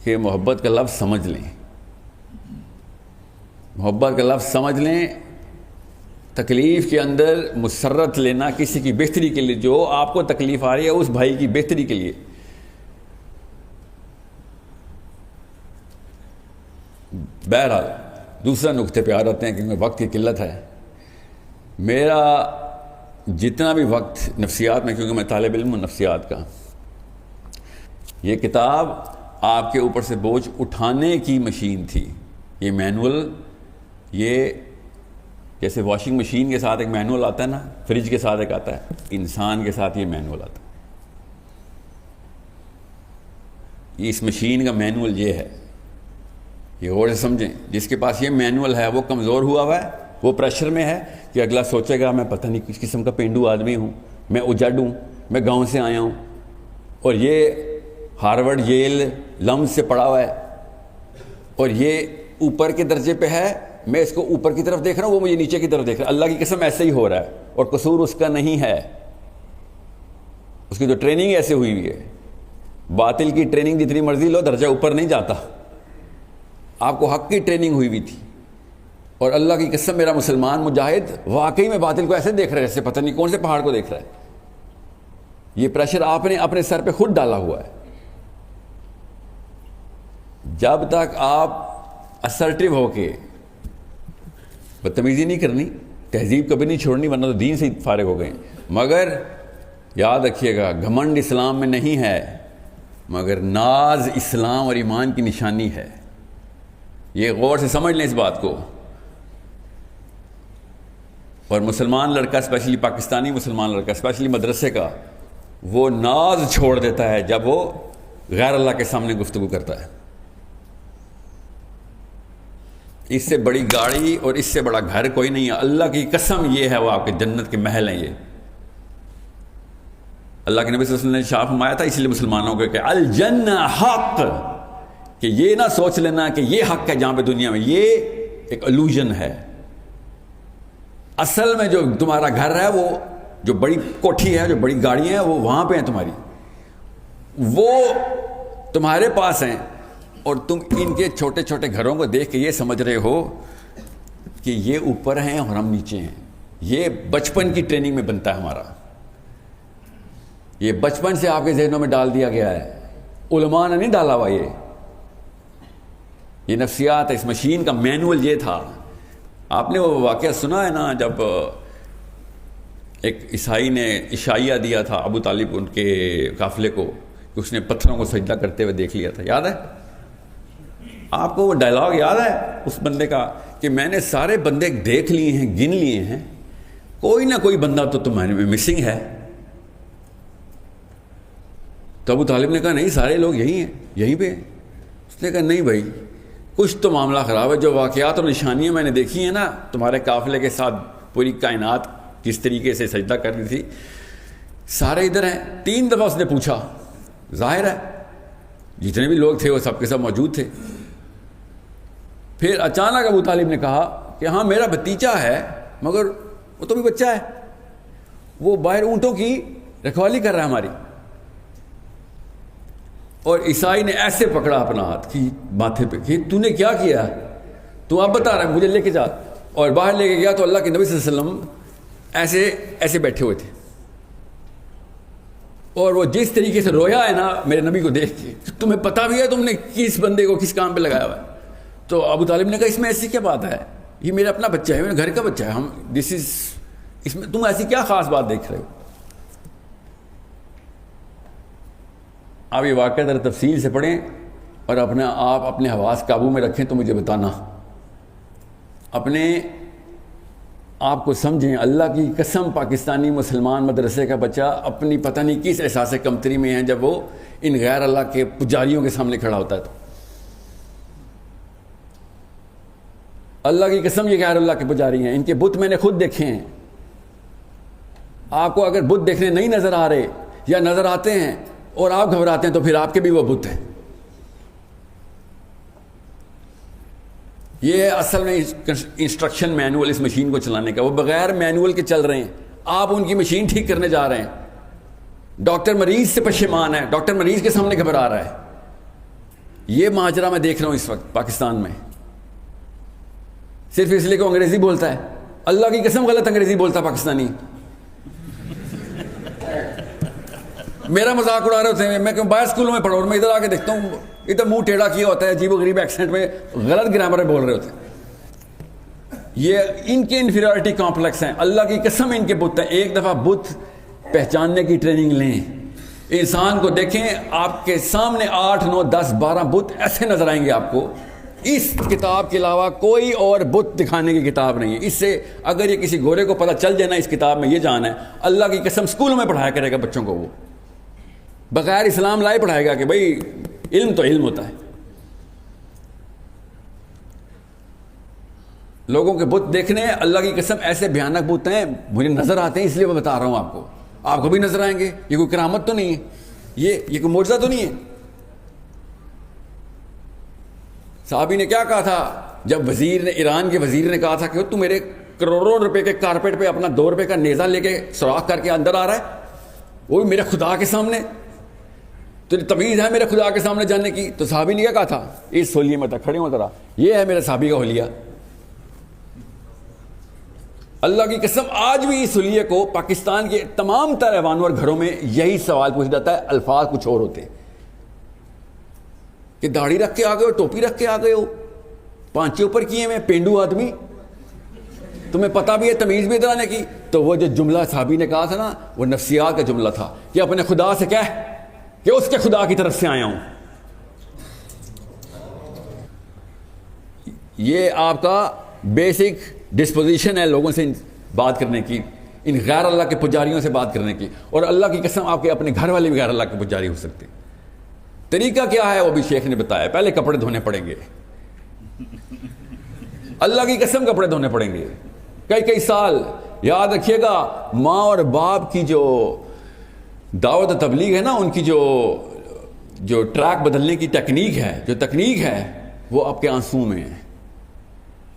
کہ محبت کا لفظ سمجھ لیں. محبت کا لفظ سمجھ لیں. تکلیف کے اندر مسرت لینا کسی کی بہتری کے لیے، جو آپ کو تکلیف آ رہی ہے اس بھائی کی بہتری کے لیے. بہرحال دوسرا نقطے پہ آ جاتے ہیں کیونکہ وقت کی قلت ہے. میرا جتنا بھی وقت نفسیات میں، کیونکہ میں طالب علم ہوں نفسیات کا، یہ کتاب آپ کے اوپر سے بوجھ اٹھانے کی مشین تھی. یہ مینول، یہ جیسے واشنگ مشین کے ساتھ ایک مینول آتا ہے نا، فریج کے ساتھ ایک آتا ہے، انسان کے ساتھ یہ مینول آتا ہے. اس مشین کا مینول یہ ہے. یہ غور سے سمجھیں. جس کے پاس یہ مینول ہے وہ کمزور ہوا ہے، وہ پریشر میں ہے کہ اگلا سوچے گا میں پتہ نہیں کس قسم کا پینڈو آدمی ہوں، میں اجڑ ہوں، میں گاؤں سے آیا ہوں، اور یہ ہارورڈ ییل لمز سے پڑھا ہوا ہے، اور یہ اوپر کے درجے پہ ہے، میں اس کو اوپر کی طرف دیکھ رہا ہوں، وہ مجھے نیچے کی طرف دیکھ رہا ہے. اللہ کی قسم ایسے ہی ہو رہا ہے، اور قصور اس کا نہیں ہے. اس کی جو ٹریننگ ایسے ہوئی ہوئی ہے. باطل کی ٹریننگ جتنی مرضی لو، درجہ اوپر نہیں جاتا. آپ کو حق کی ٹریننگ ہوئی ہوئی تھی. اور اللہ کی قسم میرا مسلمان مجاہد واقعی میں باطل کو ایسے دیکھ رہا ہے جیسے پتہ نہیں کون سے پہاڑ کو دیکھ رہا ہے. یہ پریشر آپ نے اپنے سر پہ خود ڈالا ہوا ہے. جب تک آپ اسرٹیو ہو کے، بدتمیزی نہیں کرنی، تہذیب کبھی نہیں چھوڑنی ورنہ تو دین سے فارغ ہو گئے. مگر یاد رکھیے گا گھمنڈ اسلام میں نہیں ہے، مگر ناز اسلام اور ایمان کی نشانی ہے. یہ غور سے سمجھ لیں اس بات کو. اور مسلمان لڑکا اسپیشلی پاکستانی مسلمان لڑکا اسپیشلی مدرسے کا وہ ناز چھوڑ دیتا ہے جب وہ غیر اللہ کے سامنے گفتگو کرتا ہے. اس سے بڑی گاڑی اور اس سے بڑا گھر کوئی نہیں ہے. اللہ کی قسم یہ ہے وہ آپ کے جنت کے محل ہیں. یہ اللہ کے نبی صلی اللہ علیہ وسلم نے شاہ فرمایا تھا اس لیے مسلمانوں کو کہ الجنہ حق, کہ یہ نہ سوچ لینا کہ یہ حق ہے جہاں پہ دنیا میں, یہ ایک الوژن ہے. اصل میں جو تمہارا گھر ہے وہ جو بڑی کوٹھی ہے جو بڑی گاڑیاں ہیں وہ وہاں پہ ہیں تمہاری, وہ تمہارے پاس ہیں, اور تم ان کے چھوٹے چھوٹے گھروں کو دیکھ کے یہ سمجھ رہے ہو کہ یہ اوپر ہیں اور ہم نیچے ہیں. یہ بچپن کی ٹریننگ میں بنتا ہے ہمارا, یہ بچپن سے آپ کے ذہنوں میں ڈال دیا گیا ہے, علماء نے نہیں ڈالا ہوا. یہ نفسیات ہے, اس مشین کا مینول یہ تھا. آپ نے وہ واقعہ سنا ہے نا جب ایک عیسائی نے عشائیہ دیا تھا ابو طالب ان کے قافلے کو, کہ اس نے پتھروں کو سجدہ کرتے ہوئے دیکھ لیا تھا, یاد ہے آپ کو وہ ڈائلاگ یاد ہے اس بندے کا کہ میں نے سارے بندے دیکھ لیے ہیں, گن لیے ہیں, کوئی نہ کوئی بندہ تو تمہارے میں مسنگ ہے. تو ابو طالب نے کہا نہیں سارے لوگ یہی ہیں, یہیں پہ. اس نے کہا نہیں بھائی کچھ تو معاملہ خراب ہے. جو واقعات اور نشانیاں میں نے دیکھی ہیں نا تمہارے قافلے کے ساتھ, پوری کائنات کس طریقے سے سجدہ کر رہی تھی, سارے ادھر ہیں. 3 دفعہ اس نے پوچھا, ظاہر ہے جتنے بھی لوگ تھے وہ سب کے سب موجود تھے. پھر اچانک ابو طالب نے کہا کہ ہاں میرا بھتیجا ہے مگر وہ تو بھی بچہ ہے, وہ باہر اونٹوں کی رکھوالی کر رہا ہے ہماری. اور عیسائی نے ایسے پکڑا اپنا ہاتھ کی ماتھے پہ کہ تو نے کیا کیا, تو اب بتا رہا ہے مجھے لے کے جا. اور باہر لے کے گیا تو اللہ کے نبی صلی اللہ علیہ وسلم ایسے بیٹھے ہوئے تھے, اور وہ جس طریقے سے رویا ہے نا میرے نبی کو دیکھ کے, تمہیں پتا بھی ہے تم نے کس بندے کو کس کام پہ لگایا ہوا ہے. تو ابو طالب نے کہا اس میں ایسی کیا بات ہے, یہ میرا اپنا بچہ ہے, میرے گھر کا بچہ ہے, ہم اس میں تم ایسی کیا خاص بات دیکھ رہے ہو. آپ یہ واقعہ ذرا تفصیل سے پڑھیں اور آپ اپنے حواس قابو میں رکھیں تو مجھے بتانا, اپنے آپ کو سمجھیں. اللہ کی قسم پاکستانی مسلمان مدرسے کا بچہ اپنی پتہ نہیں کس احساس کمتری میں ہے جب وہ ان غیر اللہ کے پجاریوں کے سامنے کھڑا ہوتا ہے. تو اللہ کی قسم یہ غیر اللہ کے پجاری ہیں, ان کے بت میں نے خود دیکھے ہیں. آپ کو اگر بت دیکھنے نہیں نظر آ رہے یا نظر آتے ہیں اور آپ گھبراتے ہیں تو پھر آپ کے بھی وہ بت ہیں. یہ اصل میں انسٹرکشن مینول اس مشین کو چلانے کا, وہ بغیر مینول کے چل رہے ہیں. آپ ان کی مشین ٹھیک کرنے جا رہے ہیں. ڈاکٹر مریض سے پشیمان ہے, ڈاکٹر مریض کے سامنے گھبرا رہا ہے. یہ ماجرا میں دیکھ رہا ہوں اس وقت پاکستان میں, صرف اس لیے کہ وہ انگریزی بولتا ہے. اللہ کی قسم غلط انگریزی بولتا پاکستانی. میرا مذاق اڑا رہے ہوتے ہیں, میں باہر اسکولوں میں پڑھا اور میں ادھر آ کے دیکھتا ہوں ادھر منہ ٹیڑھا کیا ہوتا ہے, عجیب و غریب ایکسنٹ میں غلط گرامر میں بول رہے ہوتے ہیں. یہ ان کے انفیریورٹی کمپلیکس ہیں. اللہ کی قسم ان کے بت ہیں. ایک دفعہ بت پہچاننے کی ٹریننگ لیں, انسان کو دیکھیں, آپ کے سامنے 8 9 10 12 بت ایسے نظر آئیں گے آپ کو. اس کتاب کے علاوہ کوئی اور بت دکھانے کی کتاب نہیں ہے. اس سے اگر یہ کسی گورے کو پتہ چل جائے نا اس کتاب میں یہ جان ہے, اللہ کی قسم اسکولوں میں پڑھایا کرے گا بچوں کو, وہ بغیر اسلام لائے پڑھائے گا کہ بھائی علم تو علم ہوتا ہے. لوگوں کے بت دیکھنے اللہ کی قسم ایسے بھیانک بت ہیں, مجھے نظر آتے ہیں اس لیے میں بتا رہا ہوں آپ کو. آپ کو بھی نظر آئیں گے. یہ کوئی کرامت تو نہیں ہے, یہ کوئی معجزہ تو نہیں ہے. صحابی نے کیا کہا تھا جب وزیر نے, ایران کے وزیر نے کہا تھا کہ تو میرے کروڑوں روپے کے کارپیٹ پہ اپنا 2 روپے کا نیزہ لے کے سوراخ کر کے اندر آ رہا ہے, وہ بھی میرے خدا کے سامنے, تو تمیز ہے میرے خدا کے سامنے جانے کی. تو صحابی نے کیا کہا تھا, اس ہولیے میں تک کھڑے ہوں ذرا, یہ ہے میرے صحابی کا ہولیہ. اللہ کی قسم آج بھی اس ہولیے کو پاکستان کے تمام تر ایوانوں اور گھروں میں یہی سوال پوچھا جاتا ہے, الفاظ کچھ اور ہوتے ہیں کہ داڑھی رکھ کے آ گئے ہو, ٹوپی رکھ کے آ گئے ہو, پانچے اوپر کیے میں, پینڈو آدمی, تمہیں پتہ بھی ہے تمیز بھی ادھر آنے کی. تو وہ جو جملہ صحابی نے کہا تھا نا وہ نفسیات کا جملہ تھا کہ اپنے خدا سے کہہ کہ اس کے خدا کی طرف سے آیا ہوں. یہ آپ کا بیسک ڈسپوزیشن ہے لوگوں سے بات کرنے کی، ان غیر اللہ کے پجاریوں سے بات کرنے کی. اور اللہ کی قسم آپ کے اپنے گھر والے بھی غیر اللہ کے پجاری ہو سکتے. طریقہ کیا ہے وہ بھی شیخ نے بتایا. پہلے کپڑے دھونے پڑیں گے، اللہ کی قسم کپڑے دھونے پڑیں گے کئی سال. یاد رکھیے گا ماں اور باپ کی جو دعوت و تبلیغ ہے نا، ان کی جو ٹریک بدلنے کی ٹیکنیک ہے، جو تکنیک ہے، وہ آپ کے آنسو میں ہے.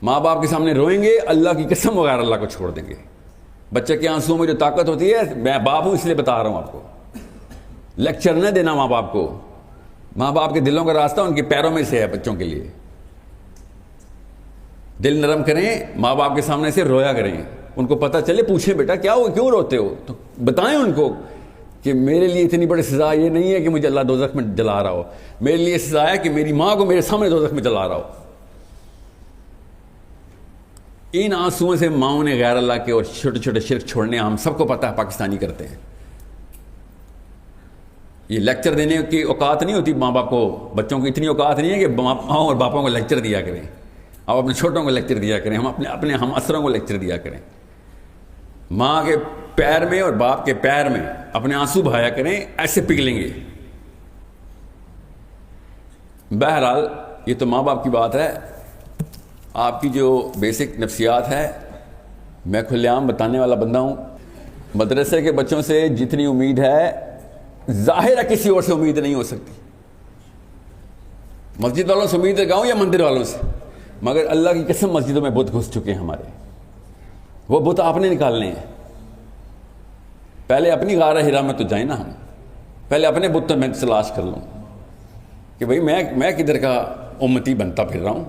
ماں باپ کے سامنے روئیں گے، اللہ کی قسم وغیرہ اللہ کو چھوڑ دیں گے. بچے کے آنسو میں جو طاقت ہوتی ہے، میں باپ ہوں اس لیے بتا رہا ہوں آپ کو، لیکچر نہ دینا ماں باپ کو. ماں باپ کے دلوں کا راستہ ان کے پیروں میں سے ہے. بچوں کے لیے دل نرم کریں، ماں باپ کے سامنے سے رویا کریں، ان کو پتہ چلے، پوچھیں بیٹا کیا ہو، کیوں روتے ہو، تو بتائیں ان کو کہ میرے لیے اتنی بڑی سزا یہ نہیں ہے کہ مجھے اللہ دوزخ میں جلا رہا ہو، میرے لیے سزا ہے کہ میری ماں کو میرے سامنے دوزخ میں جلا رہا ہو. ان آنسوؤں سے ماؤں نے غیر اللہ کے اور چھوٹے چھوٹے شرک چھوڑنے ہم سب کو پتہ ہے پاکستانی کرتے ہیں. یہ لیکچر دینے کی اوقات نہیں ہوتی ماں باپ کو، بچوں کی اتنی اوقات نہیں ہے کہ ماؤں اور باپوں کو لیکچر دیا کریں. آپ اپنے چھوٹوں کو لیکچر دیا کریں، ہم اپنے ہم اثروں کو لیکچر دیا کریں. ماں کے پیر میں اور باپ کے پیر میں اپنے آنسو بہایا کریں، ایسے پگھلیں گے. بہرحال یہ تو ماں باپ کی بات ہے. آپ کی جو بیسک نفسیات ہے میں کھلے عام بتانے والا بندہ ہوں. مدرسے کے بچوں سے جتنی امید ہے ظاہر ہے کسی اور سے امید نہیں ہو سکتی. مسجد والوں سے امید لگاؤں یا مندر والوں سے، مگر اللہ کی قسم مسجدوں میں بت گھس چکے ہیں ہمارے. وہ بت آپ نے نکالنے ہیں. پہلے اپنی غار ہرا میں تو جائیں نا، ہم پہلے اپنے بت میں تلاش کر لوں کہ بھئی میں کدھر کا امتی بنتا پھر رہا ہوں.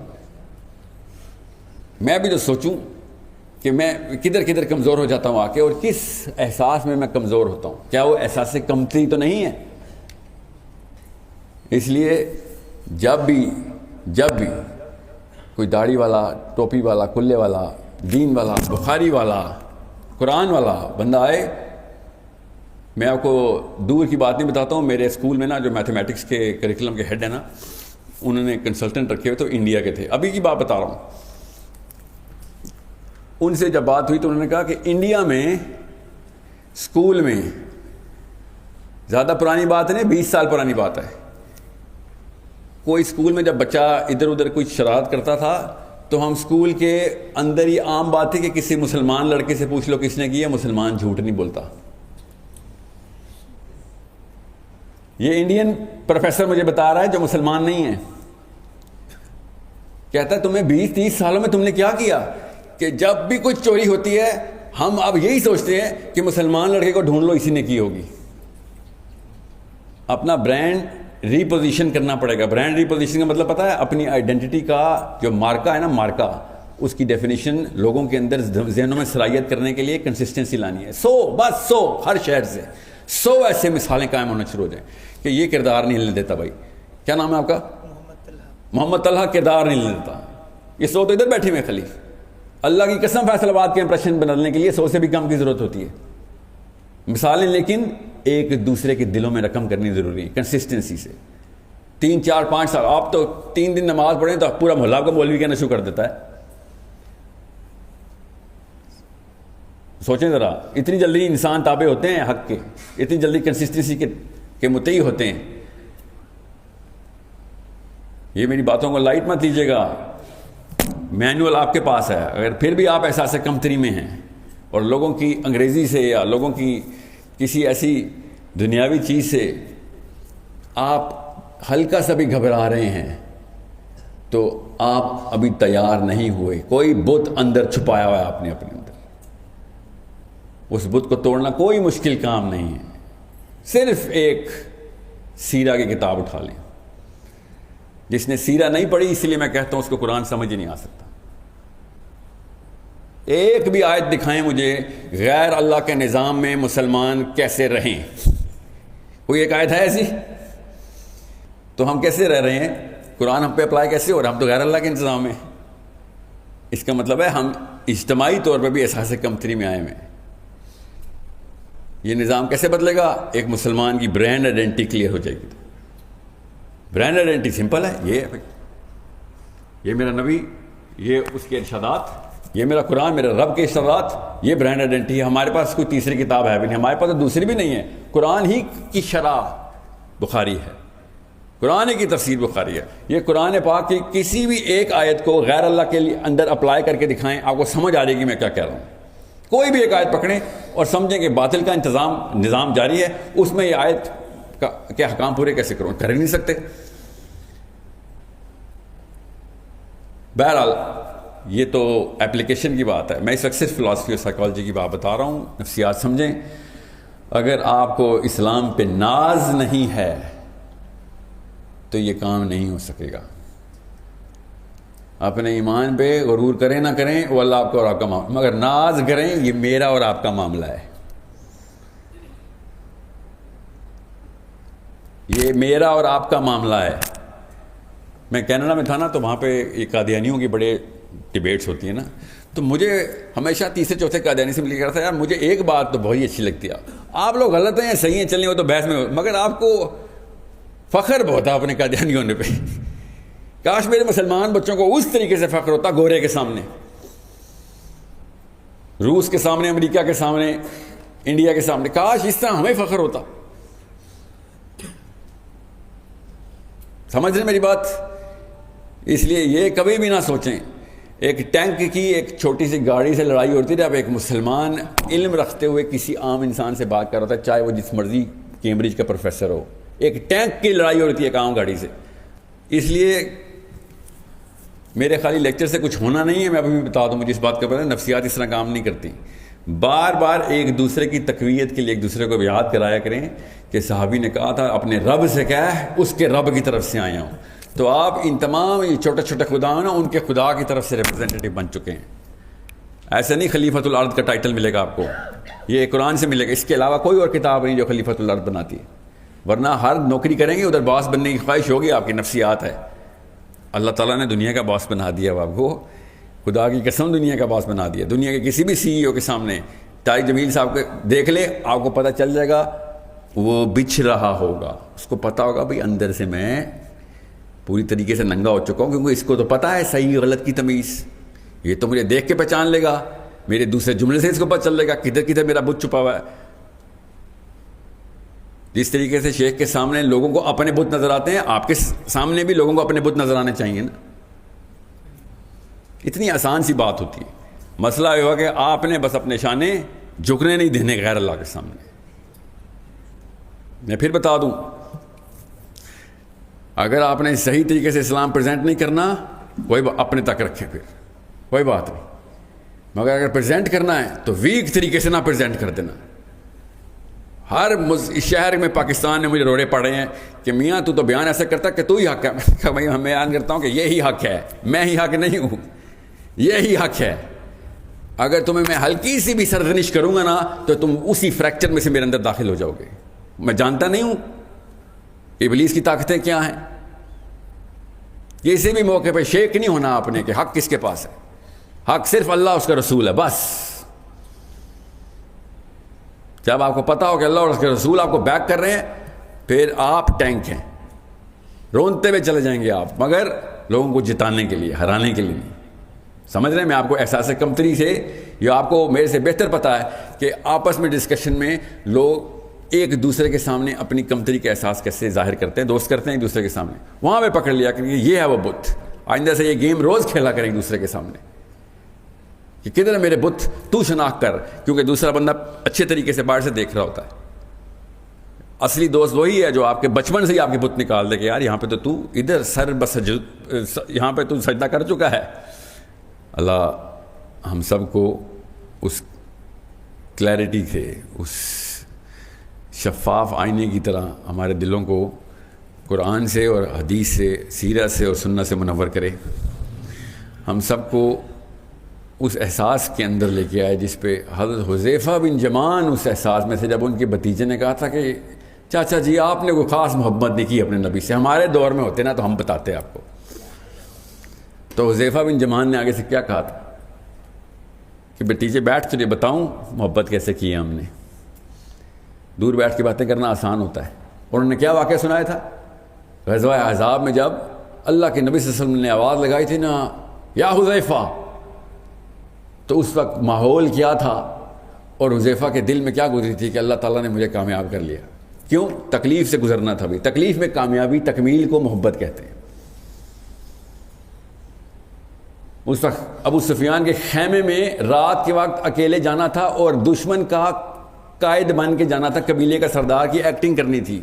میں بھی تو سوچوں کہ میں کدھر کمزور ہو جاتا ہوں آ کے، اور کس احساس میں کمزور ہوتا ہوں. کیا وہ احساس کمتری تو نہیں ہے؟ اس لیے جب بھی کوئی داڑھی والا، ٹوپی والا، کلے والا، دین والا، بخاری والا، قرآن والا بندہ آئے، میں آپ کو دور کی بات نہیں بتاتا ہوں. میرے اسکول میں نا جو میتھمیٹکس کے کریکولم کے ہیڈ ہیں نا، انہوں نے کنسلٹنٹ رکھے ہوئے تو انڈیا کے تھے. ابھی کی بات بتا رہا ہوں. ان سے جب بات ہوئی تو انہوں نے کہا کہ انڈیا میں اسکول میں، زیادہ پرانی بات نہیں، 20 سال پرانی بات ہے، کوئی اسکول میں جب بچہ ادھر ادھر کوئی شرارت کرتا تھا تو ہم اسکول کے اندر ہی عام بات ہے کہ کسی مسلمان لڑکے سے پوچھ لو کس نے کی ہے، مسلمان جھوٹ نہیں بولتا. یہ انڈین پروفیسر مجھے بتا رہا ہے جو مسلمان نہیں ہے. کہتا ہے تمہیں 20-30 سالوں میں تم نے کیا کیا کہ جب بھی کوئی چوری ہوتی ہے ہم اب یہی سوچتے ہیں کہ مسلمان لڑکے کو ڈھونڈ لو، اسی نے کی ہوگی. اپنا برانڈ ریپوزیشن کرنا پڑے گا. برانڈ ریپوزیشن کا مطلب پتہ ہے؟ اپنی آئیڈینٹی کا جو مارکا ہے نا، مارکا، اس کی ڈیفینیشن لوگوں کے اندر ذہنوں میں صلاحیت کرنے کے لیے کنسسٹنسی لانی ہے. بس ہر شہر سے 100 ایسے مثالیں قائم ہونا شروع ہو جائیں کہ یہ کردار نہیں ہلنے دیتا. بھائی کیا نام ہے آپ کا؟ محمد طلحہ کردار نہیں ہلنے دیتا. یہ 100 تو ادھر بیٹھے ہوئے خالی. اللہ کی قسم فیصل آباد کے امپریشن بدلنے کے لیے 100 سے بھی کم کی ضرورت ہوتی ہے. مثالیں لیکن ایک دوسرے کے دلوں میں رقم کرنی ضروری ہے کنسسٹنسی سے. 3 4 5 سال آپ تو 3 دن نماز پڑھیں تو پورا محلہ کو مولوی کہنا شروع کر دیتا ہے. سوچیں ذرا، اتنی جلدی انسان تابع ہوتے ہیں حق کے، اتنی جلدی کنسسٹنسی کے متعی ہوتے ہیں. یہ میری باتوں کو لائٹ مت لیجیے گا، مینول آپ کے پاس ہے. اگر پھر بھی آپ احساس کمتری میں ہیں اور لوگوں کی انگریزی سے یا لوگوں کی کسی ایسی دنیاوی چیز سے آپ ہلکا سا بھی گھبرا رہے ہیں تو آپ ابھی تیار نہیں ہوئے. کوئی بت اندر چھپایا ہوا ہے آپ نے اپنے اندر. اس بت کو توڑنا کوئی مشکل کام نہیں ہے. صرف ایک سیرہ کی کتاب اٹھا لیں. جس نے سیرہ نہیں پڑھی اس لیے میں کہتا ہوں اس کو قرآن سمجھ ہی نہیں آ سکتا. ایک بھی آیت دکھائیں مجھے غیر اللہ کے نظام میں مسلمان کیسے رہیں. کوئی ایک آیت ہے ایسی؟ تو ہم کیسے رہ رہے ہیں؟ قرآن ہم پہ اپلائی کیسے ہو رہا؟ ہم تو غیر اللہ کے انتظام میں. اس کا مطلب ہے ہم اجتماعی طور پہ بھی احساس کمتری میں آئے ہوئے ہیں. یہ نظام کیسے بدلے گا؟ ایک مسلمان کی برانڈ آئیڈینٹی کلیئر ہو جائے گی. برانڈ آئیڈینٹی سمپل ہے، یہ ہے بھائی، یہ میرا نبی، یہ اس کے ارشادات، یہ میرا قرآن، میرے رب کے اشارات، یہ برانڈ آئیڈینٹی ہے. ہمارے پاس کوئی تیسری کتاب ہے بھی نہیں، ہمارے پاس تو دوسری بھی نہیں ہے. قرآن ہی کی شرح بخاری ہے، قرآن کی تفسیر بخاری ہے. یہ قرآن پاک کی کسی بھی ایک آیت کو غیر اللہ کے لیے اندر اپلائی کر کے دکھائیں، آپ کو سمجھ آ جائے گی میں کیا کہہ رہا ہوں. کوئی بھی ایک آیت پکڑیں اور سمجھیں کہ باطل کا نظام جاری ہے، اس میں یہ آیت کے حکام پورے کیسے کروں؟ کر ہی نہیں سکتے. بہرحال یہ تو اپلیکیشن کی بات ہے. میں اس وقت صرف فلاسفی اور سائیکالوجی کی بات بتا رہا ہوں، نفسیات سمجھیں. اگر آپ کو اسلام پہ ناز نہیں ہے تو یہ کام نہیں ہو سکے گا. اپنے ایمان پہ غرور کریں نہ کریں وہ اللہ آپ کو اور آپ کا معاملہ، مگر ناز کریں یہ میرا اور آپ کا معاملہ ہے. یہ میرا اور آپ کا معاملہ ہے. میں کینیڈا میں تھا نا، تو وہاں پہ یہ قادیانیوں کی بڑے ڈیبیٹس ہوتی ہیں نا، تو مجھے ہمیشہ تیسرے چوتھے قادیانی سے مل کے تھا، یار مجھے ایک بات تو بہت ہی اچھی لگتی ہے، آپ لوگ غلط ہیں صحیح ہیں چلیں وہ تو بحث میں، مگر آپ کو فخر بہت ہے اپنے قادیانی ہونے پہ. کاش میرے مسلمان بچوں کو اس طریقے سے فخر ہوتا، گورے کے سامنے، روس کے سامنے، امریکہ کے سامنے، انڈیا کے سامنے، کاش اس طرح ہمیں فخر ہوتا. سمجھ رہے میری بات؟ اس لیے یہ کبھی بھی نہ سوچیں ایک ٹینک کی ایک چھوٹی سی گاڑی سے لڑائی ہوتی ہے. اب ایک مسلمان علم رکھتے ہوئے کسی عام انسان سے بات کر رہا ہے، چاہے وہ جس مرضی کیمبرج کا پروفیسر ہو، ایک ٹینک کی لڑائی ہوتی ہے ایک عام گاڑی سے. اس لیے میرے خالی لیکچر سے کچھ ہونا نہیں ہے. میں ابھی بھی بتا دوں، مجھے اس بات کا پتہ ہے نفسیات اس طرح کام نہیں کرتی. بار بار ایک دوسرے کی تقویت کے لیے ایک دوسرے کو یاد کرایا کریں کہ صحابی نے کہا تھا اپنے رب سے کہہ اس کے رب کی طرف سے آیا ہوں. تو آپ ان تمام یہ چھوٹے چھوٹے خدا ہیں نا، ان کے خدا کی طرف سے ریپرزینٹیٹو بن چکے ہیں. ایسے نہیں خلیفۃ الارض کا ٹائٹل ملے گا آپ کو، یہ قرآن سے ملے گا. اس کے علاوہ کوئی اور کتاب نہیں جو خلیفۃ الارض بناتی ہے. ورنہ ہر نوکری کریں گے ادھر باس بننے کی خواہش ہوگی، آپ کی نفسیات ہے. اللہ تعالیٰ نے دنیا کا باس بنا دیا آپ کو، خدا کی قسم دنیا کا باس بنا دیا. دنیا کے کسی بھی سی ای او کے سامنے طارق جمیل صاحب کو دیکھ لے، آپ کو پتہ چل جائے گا وہ بچھ رہا ہوگا. اس کو پتہ ہوگا بھئی اندر سے میں پوری طریقے سے ننگا ہو چکا ہوں، کیونکہ اس کو تو پتہ ہے صحیح غلط کی تمیز. یہ تو مجھے دیکھ کے پہچان لے گا، میرے دوسرے جملے سے اس کو پتہ چل لے گا کدھر کدھر میرا بت چھپا ہوا ہے. جس طریقے سے شیخ کے سامنے لوگوں کو اپنے بت نظر آتے ہیں، آپ کے سامنے بھی لوگوں کو اپنے بت نظر آنے چاہیے نا. اتنی آسان سی بات ہوتی ہے. مسئلہ یہ ہوا کہ آپ نے بس اپنے شانے جھکنے نہیں دینے غیر اللہ کے سامنے. میں پھر بتا دوں، اگر آپ نے صحیح طریقے سے اسلام پریزنٹ نہیں کرنا، وہی اپنے تک رکھے، پھر کوئی بات نہیں. مگر اگر پریزنٹ کرنا ہے تو ویک طریقے سے نہ پریزنٹ کر دینا. ہر شہر میں پاکستان نے مجھے روڑے پڑے ہیں کہ میاں تو بیان ایسا کرتا کہ تو ہی حق ہے. میں بیان کرتا ہوں کہ یہی حق ہے، میں ہی حق نہیں ہوں، یہی حق ہے. اگر تمہیں میں ہلکی سی بھی سرزنش کروں گا نا تو تم اسی فریکچر میں سے میرے اندر داخل ہو جاؤ گے. میں جانتا نہیں ہوں ابلیس کی طاقتیں کیا ہیں. کسی بھی موقع پہ شیک نہیں ہونا آپ نے کہ حق کس کے پاس ہے. حق صرف اللہ اس کا رسول ہے بس. جب آپ کو پتا ہو کہ اللہ اور اس کے رسول آپ کو بیک کر رہے ہیں، پھر آپ ٹینک ہیں، رونتے ہوئے چلے جائیں گے آپ، مگر لوگوں کو جتانے کے لیے، ہرانے کے لیے نہیں. سمجھ رہے ہیں؟ میں آپ کو احساس کمتری سے، یہ آپ کو میرے سے بہتر پتا ہے کہ آپس میں ڈسکشن میں لوگ ایک دوسرے کے سامنے اپنی کمتری کا احساس کیسے ظاہر کرتے ہیں، دوست کرتے ہیں ایک دوسرے کے سامنے. وہاں پہ پکڑ لیا کہ یہ ہے وہ بت. آئندہ سے یہ گیم روز کھیلا کریں ایک دوسرے کے سامنے کہ کدھر ہے میرے بت، تو شناخت کر، کیونکہ دوسرا بندہ اچھے طریقے سے باہر سے دیکھ رہا ہوتا ہے. اصلی دوست وہی ہے جو آپ کے بچپن سے ہی آپ کے بت نکال دے کہ یار یہاں پہ تو ادھر سر یہاں پہ تو سجدہ کر چکا ہے. اللہ ہم سب کو اس کلیئرٹی سے، اس شفاف آئینے کی طرح ہمارے دلوں کو قرآن سے اور حدیث سے، سیرت سے اور سنت سے منور کرے. ہم سب کو اس احساس کے اندر لے کے آئے جس پہ حضرت حذیفہ بن یمان اس احساس میں سے، جب ان کے بھتیجے نے کہا تھا کہ چاچا جی آپ نے کوئی خاص محبت نہیں کی اپنے نبی سے، ہمارے دور میں ہوتے نا تو ہم بتاتے آپ کو. تو حذیفہ بن یمان نے آگے سے کیا کہا تھا کہ بھتیجے بیٹھ تجھے بتاؤں محبت کیسے کی ہے ہم نے. دور بیٹھ کے باتیں کرنا آسان ہوتا ہے. اور انہوں نے کیا واقعہ سنایا تھا؟ غزوہ احزاب میں جب اللہ کے نبی صلی اللہ علیہ وسلم نے آواز لگائی تھی نا، یا حذیفہ، تو اس وقت ماحول کیا تھا اور حذیفہ کے دل میں کیا گزری تھی کہ اللہ تعالیٰ نے مجھے کامیاب کر لیا. کیوں؟ تکلیف سے گزرنا تھا بھی. تکلیف میں کامیابی، تکمیل کو محبت کہتے ہیں. اس وقت ابو سفیان کے خیمے میں رات کے وقت اکیلے جانا تھا اور دشمن کا قائد بن کے جانا تھا، قبیلے کا سردار کی ایکٹنگ کرنی تھی.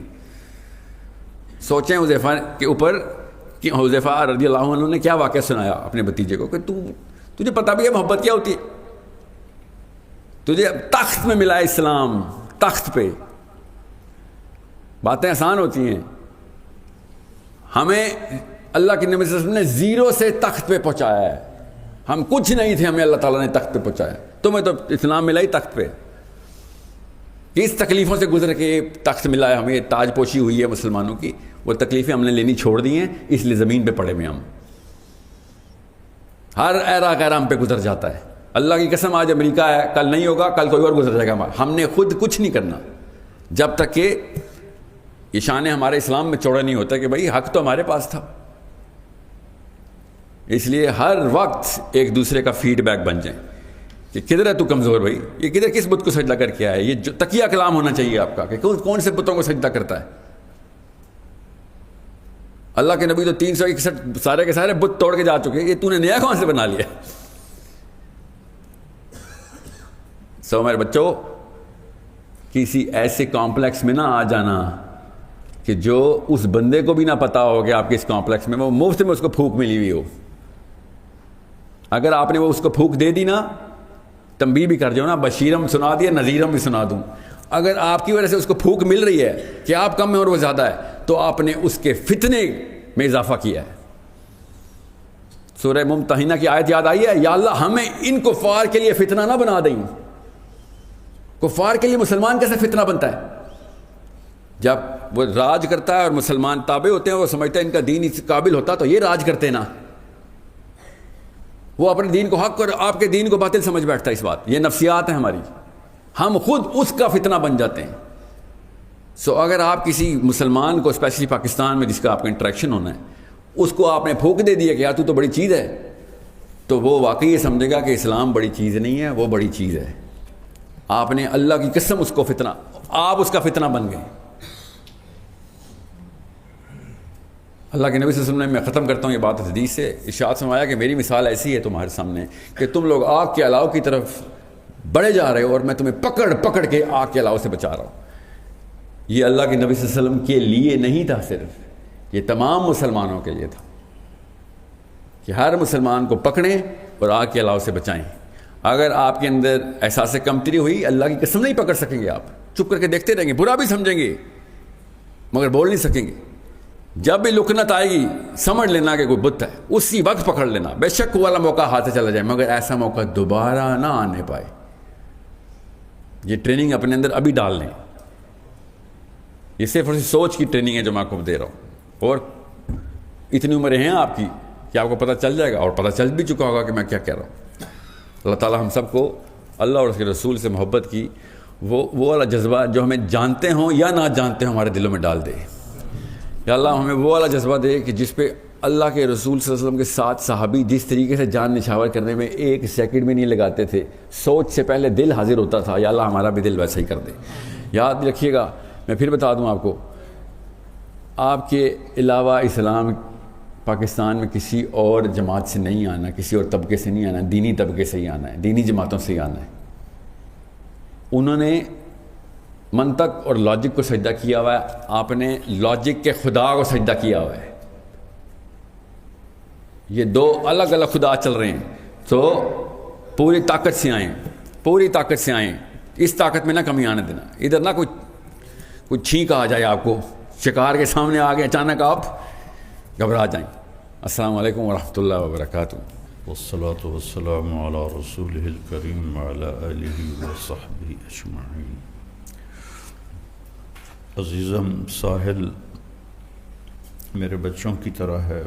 سوچیں حذیفہ کے اوپر کہ حذیفہ رضی اللہ عنہ نے کیا واقعہ سنایا اپنے بھتیجے کو کہ تجھے پتہ بھی ہے محبت کیا ہوتی ہے. تجھے تخت میں ملا ہے اسلام، تخت پہ. باتیں آسان ہوتی ہیں. ہمیں اللہ کے نبی صلی اللہ علیہ وسلم نے زیرو سے تخت پہ پہنچایا ہے. ہم کچھ نہیں تھے، ہمیں اللہ تعالیٰ نے تخت پہ پہنچایا. تمہیں تو اسلام ملا ہی تخت پہ. کس تکلیفوں سے گزر کے تخت ملا ہے ہمیں، تاج پوشی ہوئی ہے مسلمانوں کی. وہ تکلیفیں ہم نے لینی چھوڑ دی ہیں، اس لیے زمین پہ پڑے ہوئے ہم. ہر ایرا غیرہ ہم پہ گزر جاتا ہے. اللہ کی قسم آج امریکہ ہے، کل نہیں ہوگا، کل کوئی اور گزر جائے گا. ہم نے خود کچھ نہیں کرنا جب تک کہ یہ شان ہمارے اسلام میں چوڑا نہیں ہوتا کہ بھائی حق تو ہمارے پاس تھا. اس لیے ہر وقت ایک دوسرے کا فیڈ بیک بن جائیں کہ کدھر ہے تو کمزور بھائی، یہ کدھر کس بت کو سجدہ کر کے آیا ہے. یہ جو تقیہ کلام ہونا چاہیے آپ کا کہ کون سے بتوں کو سجدہ کرتا ہے. اللہ کے نبی تو 361 سارے کے سارے بت توڑ کے جا چکے، یہ تو نے نیا کہاں سے بنا لیا. سو میرے بچوں، کسی ایسے کمپلیکس میں نہ آ جانا کہ جو اس بندے کو بھی نہ پتا ہو کہ آپ کے اس کمپلیکس میں وہ مفت میں اس کو پھونک ملی ہوئی ہو. اگر آپ نے وہ اس کو پھونک دے دی نا، تنبیہ بھی کر جاؤ نا، بشیرم سنا دیا، نذیرم بھی سنا دوں. اگر آپ کی وجہ سے اس کو پھونک مل رہی ہے کہ آپ کم ہیں اور وہ زیادہ ہے، تو آپ نے اس کے فتنے میں اضافہ کیا ہے. سورہ ممتحنہ کی آیت یاد آئی ہے، یا اللہ ہمیں ان کفار کے لیے فتنہ نہ بنا دیں. کفار کے لیے مسلمان کیسے فتنہ بنتا ہے؟ جب وہ راج کرتا ہے اور مسلمان تابع ہوتے ہیں، وہ سمجھتے ہیں ان کا دین اس قابل ہوتا تو یہ راج کرتے نا. وہ اپنے دین کو حق اور آپ کے دین کو باطل سمجھ بیٹھتا ہے. اس بات یہ نفسیات ہیں ہماری، ہم خود اس کا فتنہ بن جاتے ہیں. سو اگر آپ کسی مسلمان کو اسپیشلی پاکستان میں جس کا آپ کا انٹریکشن ہونا ہے، اس کو آپ نے پھونک دے دیا کہ یار تو بڑی چیز ہے، تو وہ واقعی یہ سمجھے گا کہ اسلام بڑی چیز نہیں ہے، وہ بڑی چیز ہے. آپ نے اللہ کی قسم اس کو فتنہ، آپ اس کا فتنہ بن گئے. اللہ کے نبی صلی اللہ علیہ وسلم نے، میں ختم کرتا ہوں یہ بات حدیث سے، ارشاد فرمایا کہ میری مثال ایسی ہے تمہارے سامنے کہ تم لوگ آگ کے الاؤ کی طرف بڑھے جا رہے ہو اور میں تمہیں پکڑ پکڑ کے آگ کے الاؤ سے بچا رہا ہوں. یہ اللہ کے نبی صلی اللہ علیہ وسلم کے لیے نہیں تھا صرف، یہ تمام مسلمانوں کے لیے تھا کہ ہر مسلمان کو پکڑیں اور آگ کے الاؤ سے بچائیں. اگر آپ کے اندر احساس کمتری ہوئی، اللہ کی قسم نہیں پکڑ سکیں گے. آپ چپ کر کے دیکھتے رہیں گے، برا بھی سمجھیں گے مگر بول نہیں سکیں گے. جب بھی لکنت آئے گی سمجھ لینا کہ کوئی بت ہے، اسی وقت پکڑ لینا. بے شک وہ والا موقع ہاتھ سے چلا جائے مگر ایسا موقع دوبارہ نہ آنے پائے. یہ ٹریننگ اپنے اندر ابھی ڈال لیں. یہ صرف سوچ کی ٹریننگ ہے جو میں آپ کو دے رہا ہوں. اور اتنی عمریں ہیں آپ کی کہ آپ کو پتہ چل جائے گا، اور پتہ چل بھی چکا ہوگا کہ میں کیا کہہ رہا ہوں. اللہ تعالیٰ ہم سب کو اللہ اور اس کے رسول سے محبت کی وہ والا جذبہ جو ہمیں جانتے ہوں یا نہ جانتے ہوں ہمارے دلوں میں ڈال دے. یا اللہ ہمیں وہ والا جذبہ دے کہ جس پہ اللہ کے رسول صلی اللہ علیہ وسلم کے ساتھ صحابی جس طریقے سے جان نچھاور کرنے میں ایک سیکنڈ بھی نہیں لگاتے تھے، سوچ سے پہلے دل حاضر ہوتا تھا. یا اللہ ہمارا بھی دل ویسا ہی کر دے. یاد رکھیے گا، میں پھر بتا دوں آپ کو، آپ کے علاوہ اسلام پاکستان میں کسی اور جماعت سے نہیں آنا، کسی اور طبقے سے نہیں آنا، دینی طبقے سے ہی آنا ہے، دینی جماعتوں سے ہی آنا ہے. انہوں نے منطق اور لاجک کو سجدہ کیا ہوا ہے، آپ نے لاجک کے خدا کو سجدہ کیا ہوا ہے. یہ دو الگ الگ خدا چل رہے ہیں. تو پوری طاقت سے آئیں، پوری طاقت سے آئیں. اس طاقت میں نہ کمی آنے دینا. ادھر نہ کوئی چھینک آ جائے آپ کو، شکار کے سامنے آ گئے اچانک آپ گھبرا جائیں. السلام علیکم ورحمۃ اللہ وبرکاتہ. والصلاة والسلام على رسوله الكريم وعلى آله وصحبه اجمعین. عزیزم، ساحل میرے بچوں کی طرح ہے،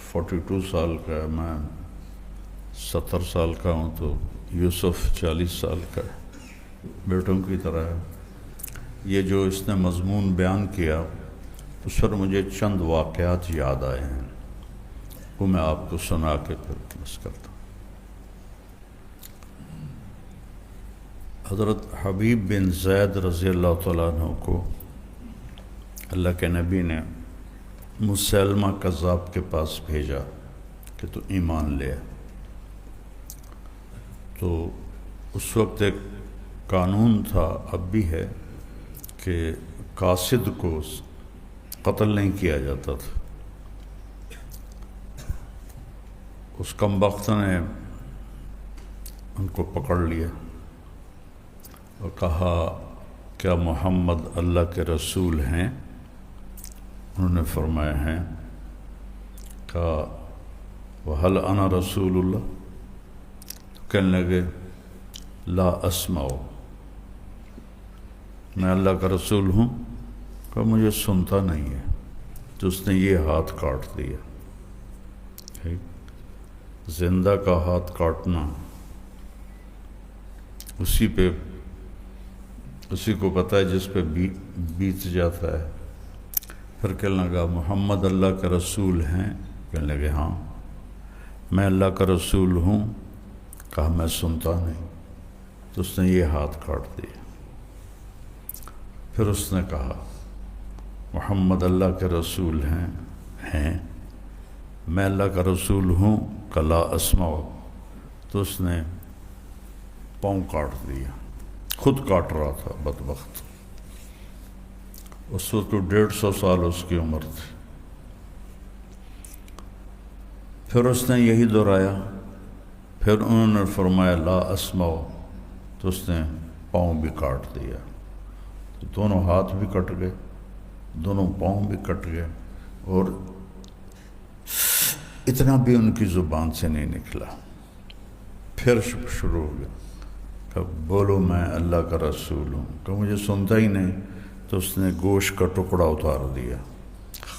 42 سال کا ہے، میں 70 سال کا ہوں، تو یوسف 40 سال کا ہے، بیٹوں کی طرح ہے. یہ جو اس نے مضمون بیان کیا اس پر مجھے چند واقعات یاد آئے ہیں، وہ میں آپ کو سنا کے پھر بس کرتا ہوں. حضرت حبیب بن زید رضی اللہ تعالیٰ عنہ کو اللہ کے نبی نے مسلمہ کذاب کے پاس بھیجا کہ تو ایمان لے. تو اس وقت ایک قانون تھا، اب بھی ہے، کہ قاصد کو قتل نہیں کیا جاتا تھا. اس کمبخت نے ان کو پکڑ لیا اور کہا کیا محمد اللہ کے رسول ہیں؟ انہوں نے فرمایا ہیں. کہا وَهَلْ أَنَا رسول اللہ؟ تو کہنے لگے لا اسمع، میں اللہ کا رسول ہوں. کہا مجھے سنتا نہیں ہے. تو اس نے یہ ہاتھ کاٹ دیا. زندہ کا ہاتھ کاٹنا اسی کو پتہ ہے جس پہ بیت جاتا ہے. پھر کہنے لگا محمد اللہ کے رسول ہیں؟ کہنے لگے ہاں. میں اللہ کا رسول ہوں. کہا میں سنتا نہیں. تو اس نے یہ ہاتھ کاٹ دیا. پھر اس نے کہا محمد اللہ کے رسول ہیں میں اللہ کا رسول ہوں. کہ لا اسمع. تو اس نے پاؤں کاٹ دیا. خود کاٹ رہا تھا بدبخت. اس وقت 150 سال اس کی عمر تھی. پھر اس نے یہی دہرایا. پھر انہوں نے فرمایا لا اسمع. تو اس نے پاؤں بھی کاٹ دیا. تو دونوں ہاتھ بھی کٹ گئے، دونوں پاؤں بھی کٹ گئے، اور اتنا بھی ان کی زبان سے نہیں نکلا. پھر شروع ہو گیا کہ بولو میں اللہ کا رسول ہوں. کہ مجھے سنتا ہی نہیں. تو اس نے گوشت کا ٹکڑا اتار دیا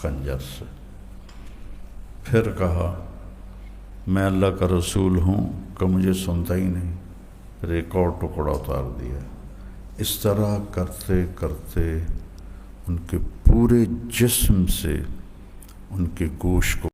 خنجر سے. پھر کہا میں اللہ کا رسول ہوں. کہ مجھے سنتا ہی نہیں. پھر ایک اور ٹکڑا اتار دیا. اس طرح کرتے کرتے ان کے پورے جسم سے ان کے گوشت کو